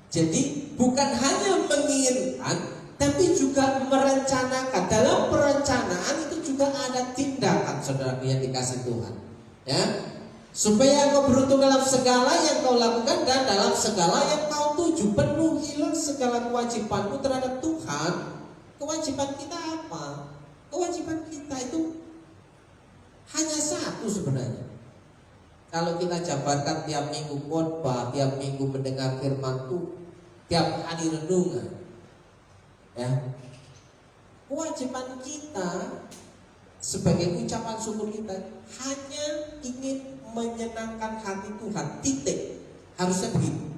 Jadi bukan hanya menginginkan, tapi juga merencanakan. Dalam perencanaan itu juga ada tindakan, saudara yang dikasih Tuhan. Ya, supaya engkau beruntung dalam segala yang kau lakukan dan dalam segala yang kau tuju. Penuhilah segala kewajibanmu terhadap Tuhan. Kewajiban kita apa? Kewajiban kita itu hanya satu sebenarnya. Kalau kita jabarkan tiap minggu khotbah, tiap minggu mendengar firman Tuhan, tiap hari renungan, ya, kewajiban kita sebagai ucapan syukur kita hanya ingin menyenangkan hati Tuhan. Titik. Harusnya begitu.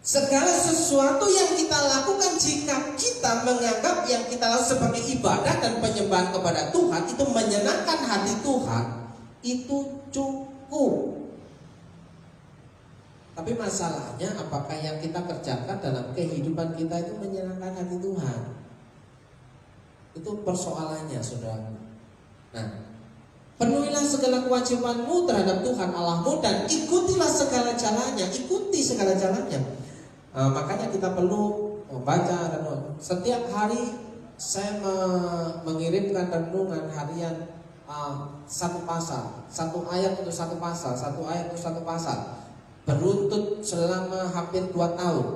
Segala sesuatu yang kita lakukan, jika kita menganggap yang kita lakukan sebagai ibadah dan penyembahan kepada Tuhan itu menyenangkan hati Tuhan, itu cukup. Tapi masalahnya apakah yang kita kerjakan dalam kehidupan kita itu menyenangkan hati Tuhan? Itu persoalannya, saudara. Nah, penuhilah segala kewajibanmu terhadap Tuhan Allahmu dan ikutilah segala jalannya. Ikuti segala jalannya. Makanya kita perlu membaca renungan. Setiap hari saya mengirimkan renungan harian satu pasal, satu ayat untuk satu pasal, satu ayat untuk satu pasal. Beruntut selama hampir 2 tahun.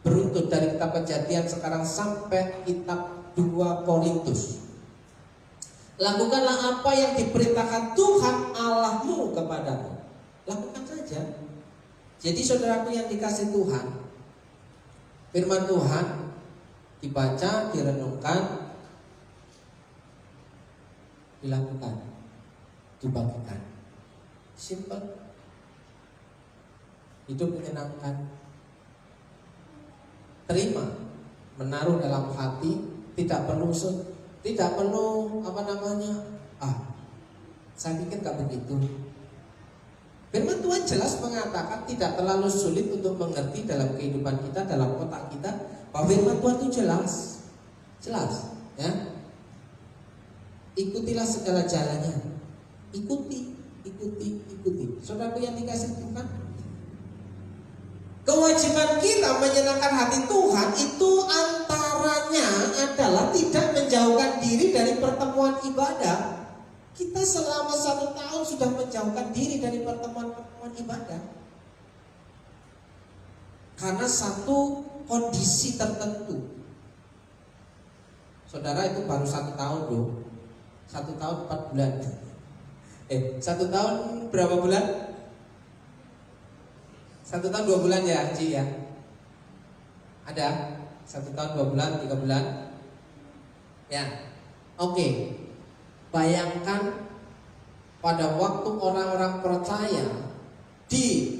Beruntut dari kitab Kejadian sekarang sampai kitab 2 Korintus. Lakukanlah apa yang diperintahkan Tuhan Allahmu kepadamu. Lakukan saja. Jadi saudaraku yang dikasih Tuhan, firman Tuhan dibaca, direnungkan, dilakukan, dibagikan. Simple. Hidup menyenangkan. Terima, menaruh dalam hati, tidak perlu saya pikir gak begitu. Firman Tuhan jelas mengatakan tidak terlalu sulit untuk mengerti dalam kehidupan kita, dalam otak kita, bahwa firman Tuhan itu jelas, ya. Ikutilah segala jalannya. Ikuti. Saudara yang dikasih Tuhan, kewajiban kita menyenangkan hati Tuhan itu antaranya adalah tidak menjauhkan diri dari pertemuan ibadah. Kita selama 1 tahun sudah menjauhkan diri dari pertemuan ibadah karena satu kondisi tertentu. Saudara, itu baru 1 tahun loh. 1 tahun 4 bulan. 1 tahun berapa bulan? 1 tahun 2 bulan ya, Ci ya. Ada 1 tahun 2 bulan, 3 bulan. Ya, oke. Bayangkan pada waktu orang-orang percaya di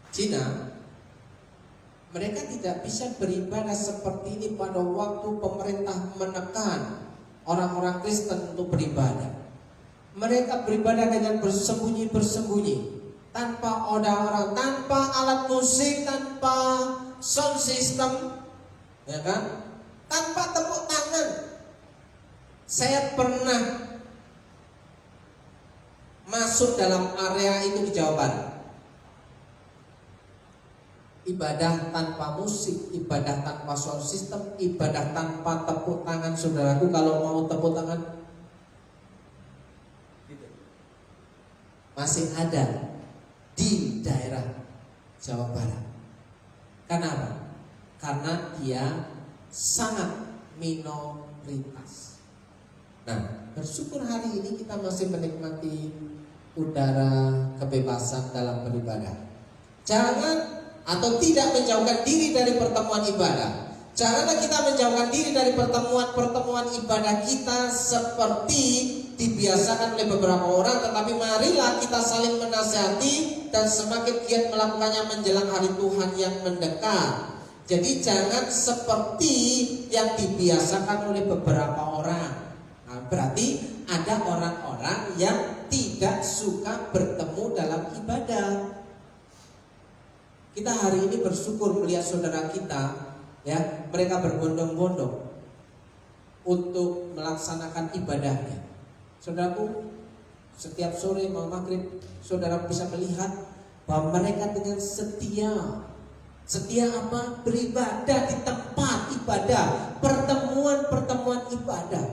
Cina, mereka tidak bisa beribadah seperti ini pada waktu pemerintah menekan orang-orang Kristen untuk beribadah. Mereka beribadah dengan bersembunyi-bersembunyi, tanpa orang-orang, tanpa alat musik, tanpa sound system, ya kan? Tanpa tepuk tangan. Saya pernah masuk dalam area itu di Jawa Barat. Ibadah tanpa musik, ibadah tanpa sound system, ibadah tanpa tepuk tangan. Saudaraku, kalau mau tepuk tangan masih ada di daerah Jawa Barat. Kenapa? Karena dia sangat minoritas. Nah, bersyukur hari ini kita masih menikmati udara kebebasan dalam beribadah. Jangan atau tidak menjauhkan diri dari pertemuan ibadah. Janganlah kita menjauhkan diri dari pertemuan ibadah kita seperti dibiasakan oleh beberapa orang, tetapi marilah kita saling menasihati dan semakin giat melakukannya menjelang hari Tuhan yang mendekat. Jadi jangan seperti yang dibiasakan oleh beberapa orang. Nah, berarti ada orang-orang yang tidak suka bertemu dalam ibadah. Kita hari ini bersyukur melihat saudara kita, ya, mereka berbondong-bondong untuk melaksanakan ibadahnya. Saudaraku, setiap sore mau maghrib, saudara bisa melihat bahwa mereka dengan setia apa? Beribadah di tempat ibadah, pertemuan ibadah.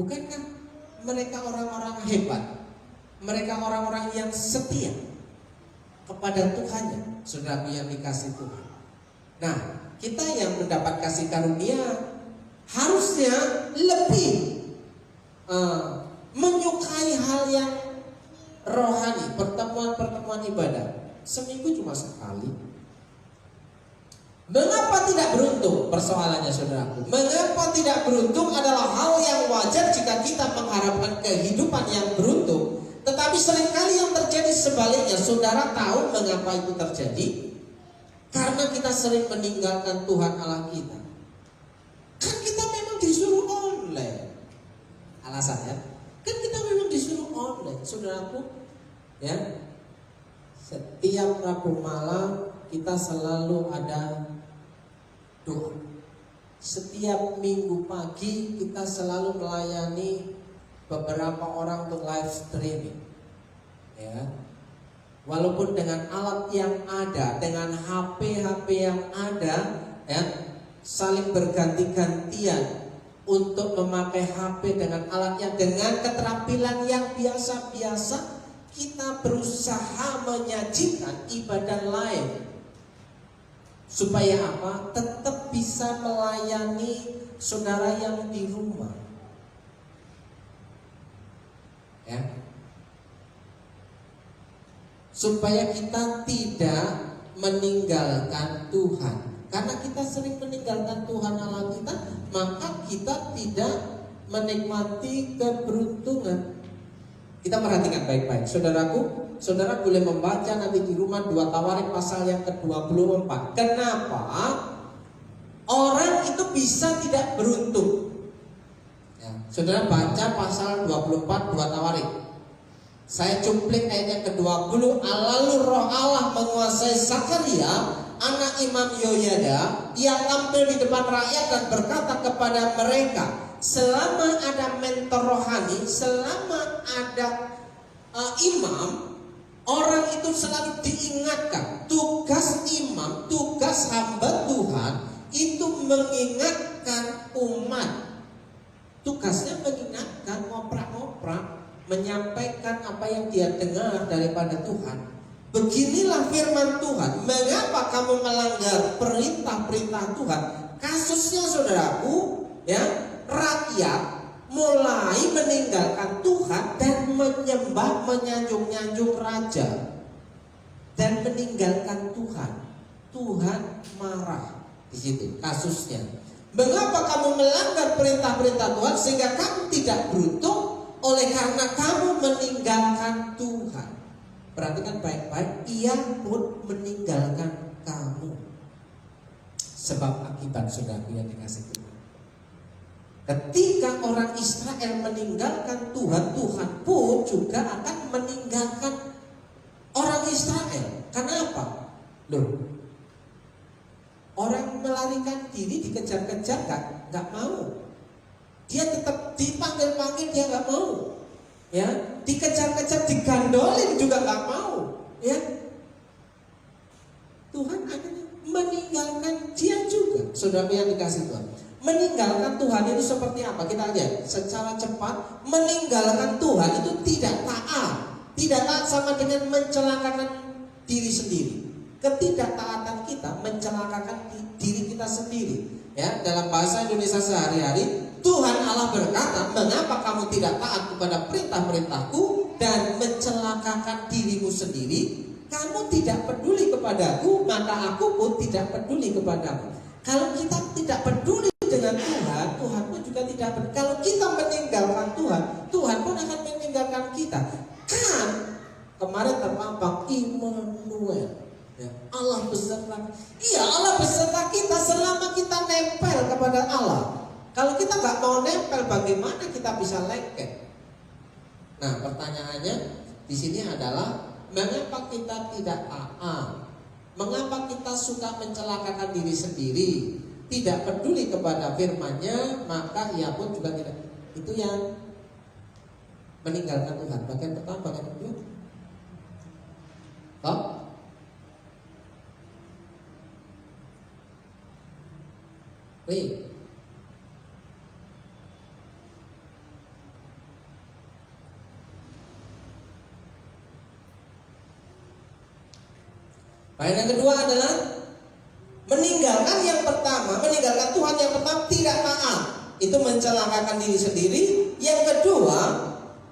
Bukankah mereka orang-orang hebat? Mereka orang-orang yang setia kepada Tuhannya, saudaraku yang dikasih Tuhan. Nah, kita yang mendapat kasih karunia harusnya lebih menyukai hal yang rohani, pertemuan ibadah. Seminggu cuma sekali. Mengapa tidak beruntung? Persoalannya saudaraku, mengapa tidak beruntung adalah hal yang wajar jika kita mengharapkan kehidupan yang beruntung. Tetapi seringkali yang terjadi sebaliknya. Saudara tahu mengapa itu terjadi? Karena kita sering meninggalkan Tuhan Allah kita. Kan kita memang disuruh online. Alasannya, kan kita memang disuruh online. Saudaraku, ya, setiap Rabu malam kita selalu ada doa. Setiap minggu pagi kita selalu melayani beberapa orang untuk live streaming, ya. Walaupun dengan alat yang ada, dengan HP yang ada, ya, saling berganti-gantian untuk memakai HP dengan alatnya, dengan keterampilan yang biasa-biasa, kita berusaha menyajikan ibadah live. Supaya apa? Tetap bisa melayani saudara yang di rumah, ya. Supaya kita tidak meninggalkan Tuhan. Karena kita sering meninggalkan Tuhan Allah kita, maka kita tidak menikmati keberuntungan. Kita perhatikan baik-baik, saudaraku. Saudara boleh membaca nanti di rumah 2 Tawarik pasal yang ke-24. Kenapa orang itu bisa tidak beruntung? Ya, saudara baca pasal 24 2 Tawarik. Saya cuplik ayat yang ke-20. Lalu roh Allah menguasai Zakaria, anak Imam Yoyada, yang tampil di depan rakyat dan berkata kepada mereka, selama ada mentor rohani, selama ada imam, orang itu selalu diingatkan. Tugas imam, tugas hamba Tuhan itu mengingatkan umat. Tugasnya mengingatkan, ngoprak-ngoprak, menyampaikan apa yang dia dengar daripada Tuhan. Beginilah firman Tuhan. Mengapa kamu melanggar perintah-perintah Tuhan? Kasusnya saudaraku, ya, rakyat mulai meninggalkan Tuhan dan menyembah, menyanjung-nyanjung raja, dan meninggalkan Tuhan. Tuhan marah di situ kasusnya. Mengapa kamu melanggar perintah-perintah Tuhan sehingga kamu tidak beruntung? Oleh karena kamu meninggalkan Tuhan. Perhatikan baik-baik, Ia pun meninggalkan kamu. Sebab akibat saudaraku yang dikasih Tuhan. Ketika orang Israel meninggalkan Tuhan, Tuhan pun juga akan meninggalkan orang Israel. Kenapa? Loh, orang melarikan diri dikejar-kejar gak mau. Dia tetap dipanggil-panggil, dia gak mau. Ya, dikejar-kejar, digandolin juga gak mau. Ya, Tuhan akhirnya meninggalkan dia juga. Saudara yang dikasih Tuhan, meninggalkan Tuhan itu seperti apa? Kita lihat secara cepat. Meninggalkan Tuhan itu tidak taat. Tidak taat sama dengan mencelakakan diri sendiri. Ketidaktaatan kita mencelakakan diri kita sendiri. Ya, dalam bahasa Indonesia sehari-hari, Tuhan Allah berkata, mengapa kamu tidak taat kepada perintah-perintahku dan mencelakakan dirimu sendiri? Kamu tidak peduli kepadaku, maka aku pun tidak peduli kepadamu. Kalau kita tidak peduli dengan Tuhan, Tuhan pun juga tidak peduli. Kalau kita meninggalkan Tuhan, Tuhan pun akan meninggalkan kita. Kan kemarin terpampang Immanuel, ya, Allah beserta. Iya, Allah beserta kita selama kita nempel kepada Allah. Kalau kita nggak mau nempel, bagaimana kita bisa lengket? Nah, pertanyaannya di sini adalah, mengapa kita tidak taat? Mengapa kita suka mencelakakan diri sendiri? Tidak peduli kepada firman-Nya, maka Ia pun juga tidak. Itu yang meninggalkan Tuhan. Bagian pertama, bagian kedua. Oh? Wih. Baik, yang kedua adalah meninggalkan yang pertama, meninggalkan Tuhan yang pertama tidak taat. Itu mencelakakan diri sendiri. Yang kedua,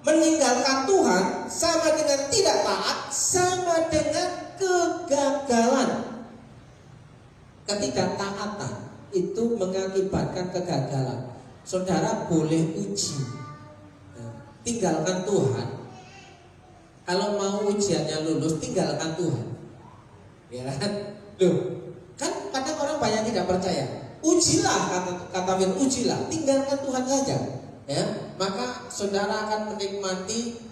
meninggalkan Tuhan sama dengan tidak taat, sama dengan kegagalan. Ketidaktaatan itu mengakibatkan kegagalan. Saudara boleh uji, tinggalkan Tuhan. Kalau mau ujiannya lulus, tinggalkan Tuhan. Ya kan? Loh, kan kadang orang banyak tidak percaya. Ujilah, kata Firman, ujilah, tinggalkan Tuhan saja. Ya, maka saudara akan menikmati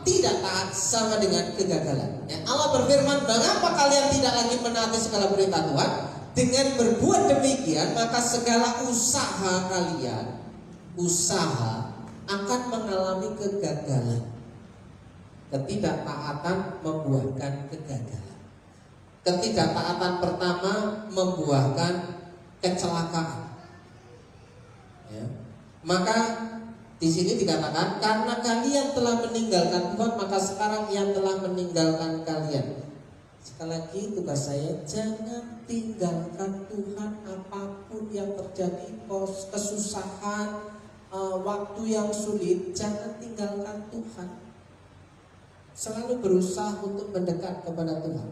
tidak taat sama dengan kegagalan. Ya, Allah berfirman, mengapa kalian tidak lagi menaati segala perintah Tuhan? Dengan berbuat demikian, maka segala usaha kalian, akan mengalami kegagalan. Ketidaktaatan membuahkan kegagalan. Ketidaktaatan pertama membuahkan kecelakaan. Ya. Maka di sini dikatakan, karena kalian telah meninggalkan Tuhan, maka sekarang Ia telah meninggalkan kalian. Sekali lagi tugas saya, jangan tinggalkan Tuhan apapun yang terjadi, kesusahan, waktu yang sulit, jangan tinggalkan Tuhan. Selalu berusaha untuk mendekat kepada Tuhan.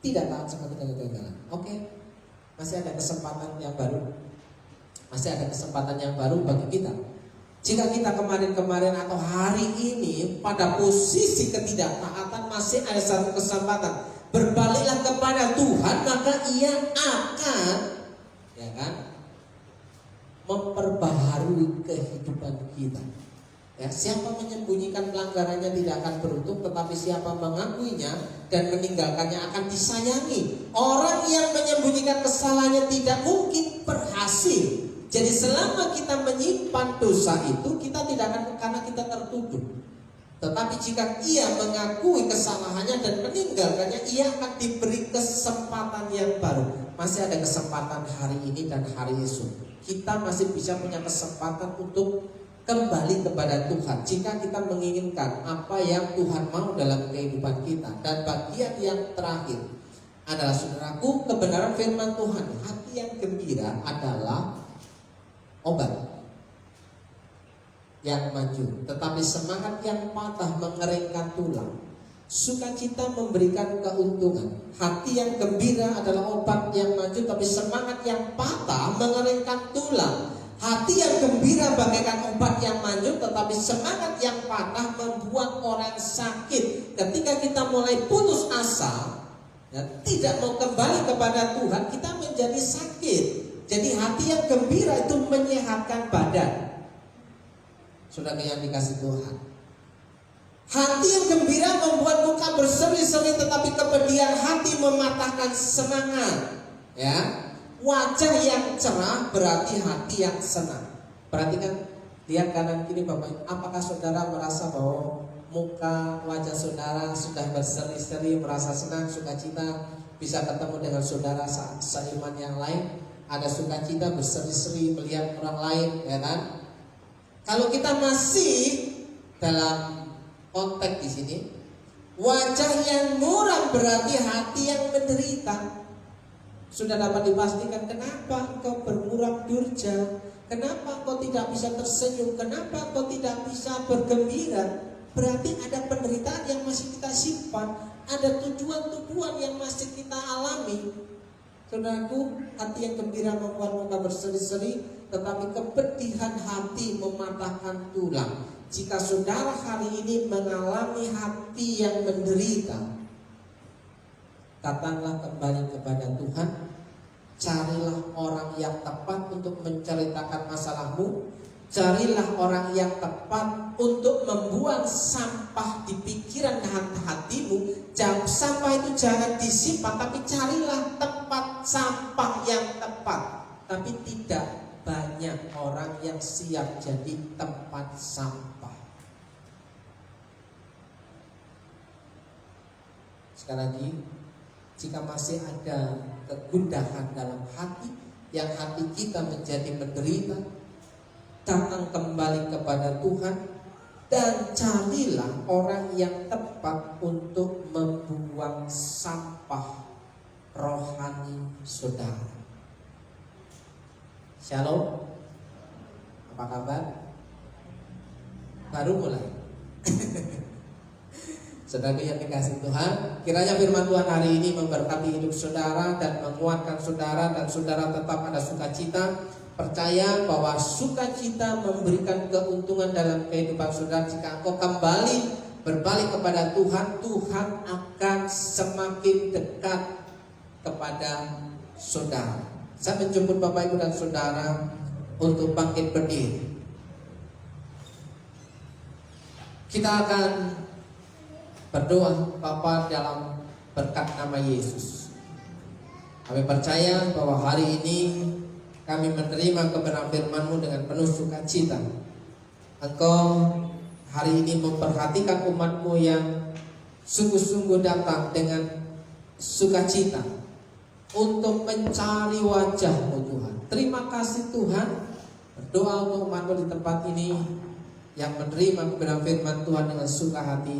Tidak taat sama kegagalan. Oke, masih ada kesempatan yang baru. Masih ada kesempatan yang baru bagi kita. Jika kita kemarin-kemarin atau hari ini pada posisi ketidaktaatan, masih ada satu kesempatan. Berbaliklah kepada Tuhan, maka Ia akan, ya kan, memperbaharui kehidupan kita. Ya, siapa menyembunyikan pelanggarannya tidak akan beruntung, tetapi siapa mengakuinya dan meninggalkannya akan disayangi. Orang yang menyembunyikan kesalahannya tidak mungkin berhasil. Jadi selama kita menyimpan dosa itu, kita tidak akan, karena kita tertuduh. Tetapi jika ia mengakui kesalahannya dan meninggalkannya, ia akan diberi kesempatan yang baru. Masih ada kesempatan hari ini dan hari esok. Kita masih bisa punya kesempatan untuk kembali kepada Tuhan jika kita menginginkan apa yang Tuhan mau dalam kehidupan kita. Dan bagian yang terakhir adalah, saudaraku, kebenaran firman Tuhan. Hati yang gembira adalah obat yang maju, tetapi semangat yang patah mengeringkan tulang. Sukacita memberikan keuntungan. Hati yang gembira adalah obat yang maju, tapi semangat yang patah mengeringkan tulang. Hati yang gembira bagaikan obat yang manjur, tetapi semangat yang patah membuat orang sakit. Ketika kita mulai putus asa dan tidak mau kembali kepada Tuhan, kita menjadi sakit. Jadi hati yang gembira itu menyehatkan badan. Saudara yang dikasih Tuhan, hati yang gembira membuat muka berseri-seri, tetapi kepedihan hati mematahkan semangat. Ya. Wajah yang cerah berarti hati yang senang. Perhatikan, lihat kanan kiri Bapak. Apakah saudara merasa bahwa muka wajah saudara sudah berseri-seri, merasa senang, sukacita, bisa ketemu dengan saudara seiman yang lain? Ada sukacita, berseri-seri melihat orang lain, ya kan? Kalau kita masih dalam konteks di sini, wajah yang muram berarti hati yang menderita. Sudah dapat dipastikan, kenapa engkau bermuram durja? Kenapa engkau tidak bisa tersenyum? Kenapa engkau tidak bisa bergembira? Berarti ada penderitaan yang masih kita simpan, ada tujuan-tujuan yang masih kita alami. Saudaraku, hati yang gembira membuat muka berseri-seri, tetapi kepedihan hati mematahkan tulang. Jika saudara hari ini mengalami hati yang menderita, datanglah kembali kepada Tuhan. Carilah orang yang tepat untuk menceritakan masalahmu. Carilah orang yang tepat untuk membuang sampah di pikiran dan hatimu. Sampah itu jangan disimpan, tapi carilah tempat sampah yang tepat. Tapi tidak banyak orang yang siap jadi tempat sampah. Sekali lagi, jika masih ada kegundahan dalam hati, yang hati kita menjadi menderita, datang kembali kepada Tuhan dan carilah orang yang tepat untuk membuang sampah rohani saudara. Shalom. Apa kabar? Baru mulai. Saudara yang dikasih Tuhan, kiranya firman Tuhan hari ini memberkati hidup saudara dan menguatkan saudara, dan saudara tetap ada sukacita. Percaya bahwa sukacita memberikan keuntungan dalam kehidupan saudara. Jika engkau kembali berbalik kepada Tuhan, Tuhan akan semakin dekat kepada saudara. Saya menjemput Bapak Ibu dan saudara untuk bangkit berdiri. Kita akan berdoa Bapa dalam berkat nama Yesus. Kami percaya bahwa hari ini kami menerima kebenaran firman-Mu dengan penuh sukacita. Engkau hari ini memperhatikan umat-Mu yang sungguh-sungguh datang dengan sukacita untuk mencari wajah-Mu Tuhan. Terima kasih Tuhan. Berdoa untuk umat-Mu di tempat ini yang menerima kebenaran firman Tuhan dengan suka hati.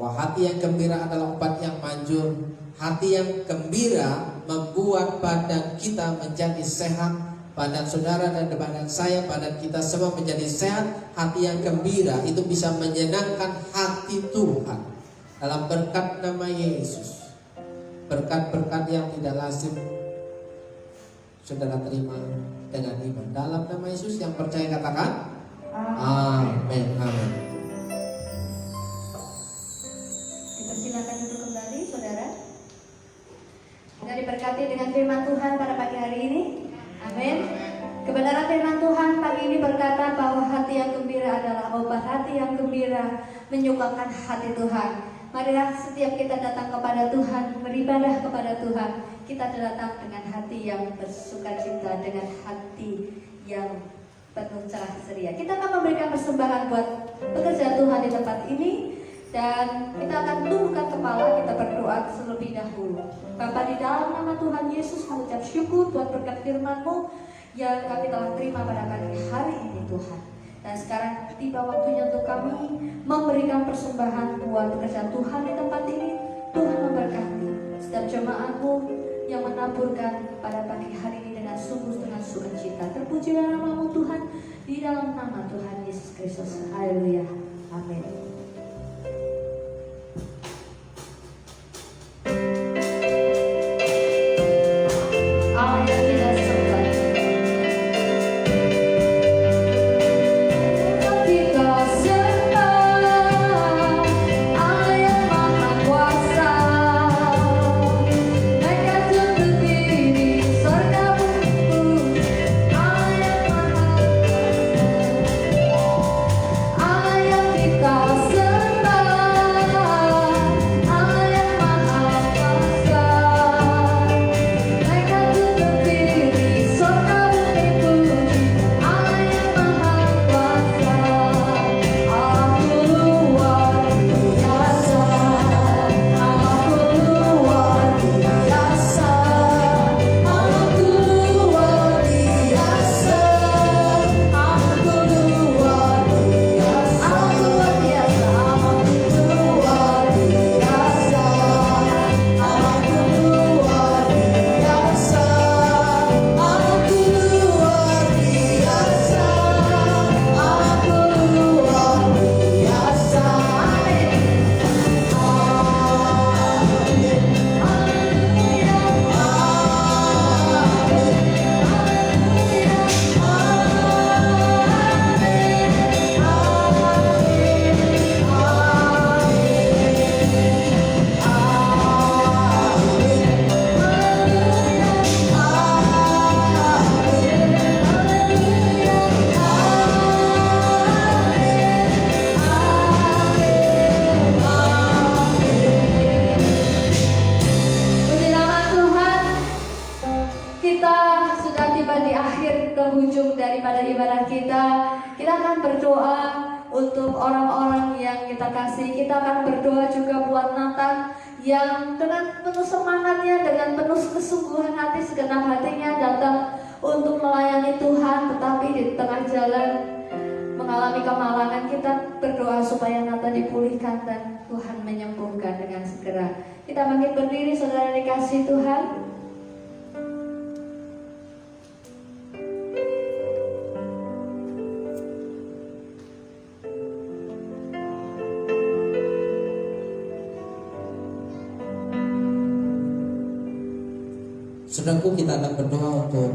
Wah, hati yang gembira adalah obat yang manjur. Hati yang gembira membuat badan kita menjadi sehat. Badan saudara dan badan saya, badan kita semua menjadi sehat. Hati yang gembira itu bisa menyenangkan hati Tuhan. Dalam berkat nama Yesus, berkat-berkat yang tidak lazim saudara terima dengan iman. Dalam nama Yesus yang percaya katakan amin. Amin. Dipersilakan untuk kembali, saudara. Kita diberkati dengan firman Tuhan pada pagi hari ini. Amin. Kebenaran firman Tuhan pagi ini berkata bahwa hati yang gembira adalah obat. Hati yang gembira menyukakan hati Tuhan. Marilah setiap kita datang kepada Tuhan, beribadah kepada Tuhan, kita datang dengan hati yang bersukacita, dengan hati yang penuh cerah ceria. Kita akan memberikan persembahan buat pekerjaan Tuhan di tempat ini. Dan kita akan tundukkan kepala, kita berdoa terlebih dahulu. Bapa, di dalam nama Tuhan Yesus, mengucap syukur buat berkat firman-Mu yang kami telah terima pada pagi hari ini Tuhan. Dan sekarang tiba waktunya untuk kami memberikan persembahan buat pekerjaan Tuhan di tempat ini. Tuhan memberkati setiap jemaat-Mu yang menaburkan pada pagi hari ini dengan sungguh dengan sukacita. Terpujilah nama-Mu Tuhan, di dalam nama Tuhan Yesus Kristus. Haleluya. Amin. Kita akan berdoa juga buat Nathan yang dengan penuh semangatnya, dengan penuh kesungguhan hati, segenap hatinya datang untuk melayani Tuhan, tetapi di tengah jalan mengalami kemalangan. Kita berdoa supaya Nathan dipulihkan dan Tuhan menyembuhkan dengan segera. Kita bangkit berdiri, saudara dikasih Tuhan. Saudaraku, kita akan berdoa untuk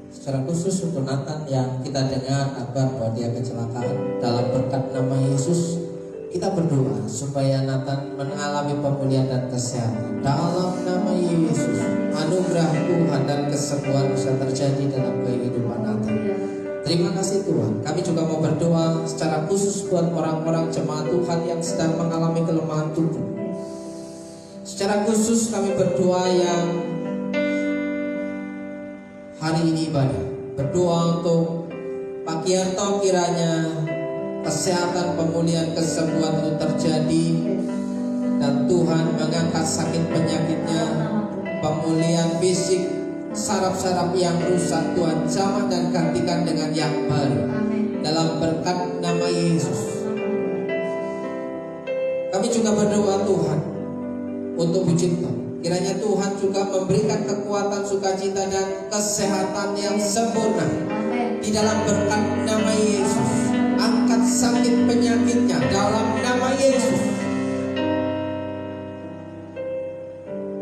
secara khusus untuk Nathan yang kita dengar kabar bahwa dia kecelakaan. Dalam berkat nama Yesus, kita berdoa supaya Nathan mengalami pemulihan dan kesehatan. Dalam nama Yesus, anugerah Tuhan dan kesembuhan bisa terjadi dalam kehidupan Nathan. Terima kasih Tuhan. Kami juga mau berdoa secara khusus buat orang-orang jemaat Tuhan yang sedang mengalami kelemahan tubuh. Secara khusus kami berdoa yang hari ini ibadah. Berdoa untuk Pak Kiarto, kiranya kesehatan, pemulihan, kesembuhan itu terjadi, dan Tuhan mengangkat sakit penyakitnya, pemulihan fisik, saraf-saraf yang rusak Tuhan jamah dan gantikan dengan yang baru. Dalam berkat nama Yesus. Kami juga berdoa Tuhan untuk Bujito. Kiranya Tuhan juga memberikan kekuatan, sukacita dan kesehatan yang sempurna. Di dalam berkat nama Yesus. Angkat sakit penyakitnya dalam nama Yesus.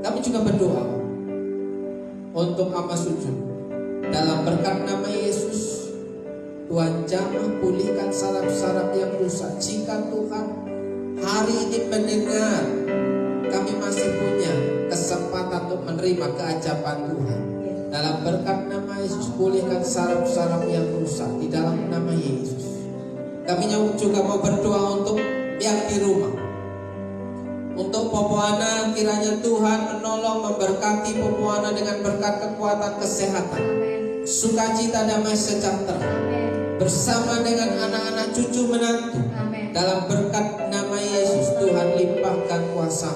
Kami juga berdoa untuk Ama Sujud. Dalam berkat nama Yesus, Tuhan jamah pulihkan saraf-saraf yang rusak. Jika Tuhan hari ini mendengar, kami masih punya kesempatan untuk menerima keajaban Tuhan. Dalam berkat nama Yesus, pulihkan saraf-saraf yang rusak di dalam nama Yesus. Kami juga mau berdoa untuk yang di rumah. Untuk Popo Ana, kiranya Tuhan menolong, memberkati Popo Ana dengan berkat kekuatan kesehatan, sukacita, damai sejahtera, bersama dengan anak-anak cucu menantu. Dalam berkat nama Yesus, Tuhan limpahkan kuasa.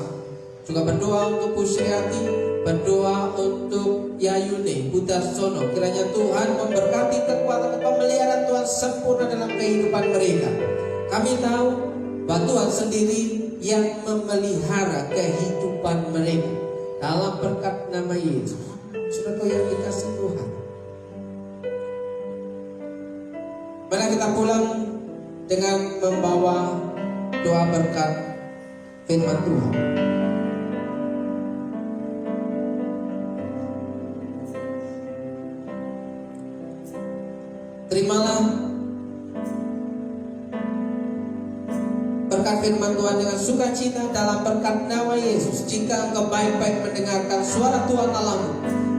Juga berdoa untuk Bu Sriati, berdoa untuk Yayune Budarsono. Kiranya Tuhan memberkati kekuatan pemeliharaan Tuhan sempurna dalam kehidupan mereka. Kami tahu bahwa Tuhan sendiri yang memelihara kehidupan mereka. Dalam berkat nama Yesus, saudara yang dikasih Tuhan, mari kita pulang dengan membawa doa berkat firman Tuhan. Terimalah berkat firman Tuhan dengan sukacita dalam berkat nama Yesus. Jika engkau baik-baik mendengarkan suara Tuhan Allahmu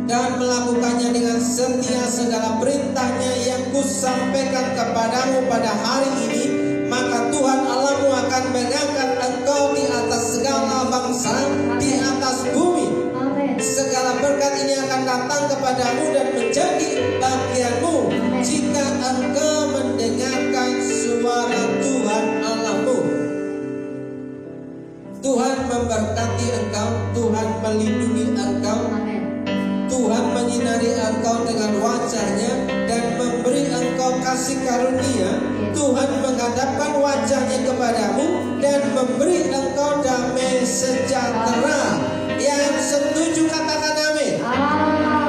dan melakukannya dengan setia segala perintahnya yang kusampaikan kepadamu pada hari ini, maka Tuhan Allahmu akan mengangkat engkau di atas segala bangsa, di atas bumi. Segala berkat ini akan datang kepadamu dan menjadi bagianmu jika engkau mendengarkan suara Tuhan Allahmu. Tuhan memberkati engkau, Tuhan melindungi engkau, Tuhan menyinari engkau dengan wajahnya dan memberi engkau kasih karunia. Tuhan menghadapkan wajahnya kepadamu dan memberi engkau damai sejahtera. Yang setuju katakan amin.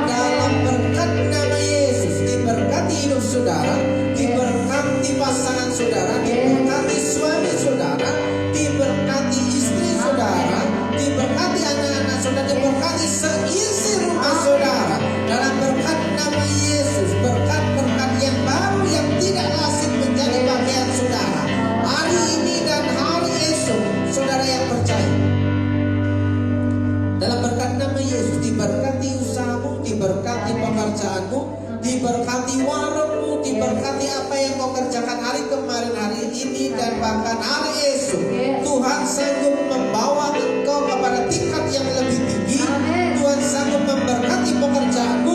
Dalam berkat nama Yesus, diberkati hidup saudara, diberkati pasangan saudara, diberkati suami saudara, diberkati istri saudara, diberkati anak-anak saudara, diberkati seisi rumah saudara. Dalam berkat nama Yesus, berkat-berkat yang baru yang tidak lazim menjadi bagian saudara hari ini dan hari esok, saudara yang percaya. Dalam berkat nama Yesus, diberkati usahamu, diberkati pekerjaanmu, diberkati warungmu, diberkati apa yang kau kerjakan hari kemarin, hari ini, dan bahkan hari esok. Tuhan sanggup membawa engkau kepada tingkat yang lebih tinggi. Tuhan sanggup memberkati pekerjaanmu,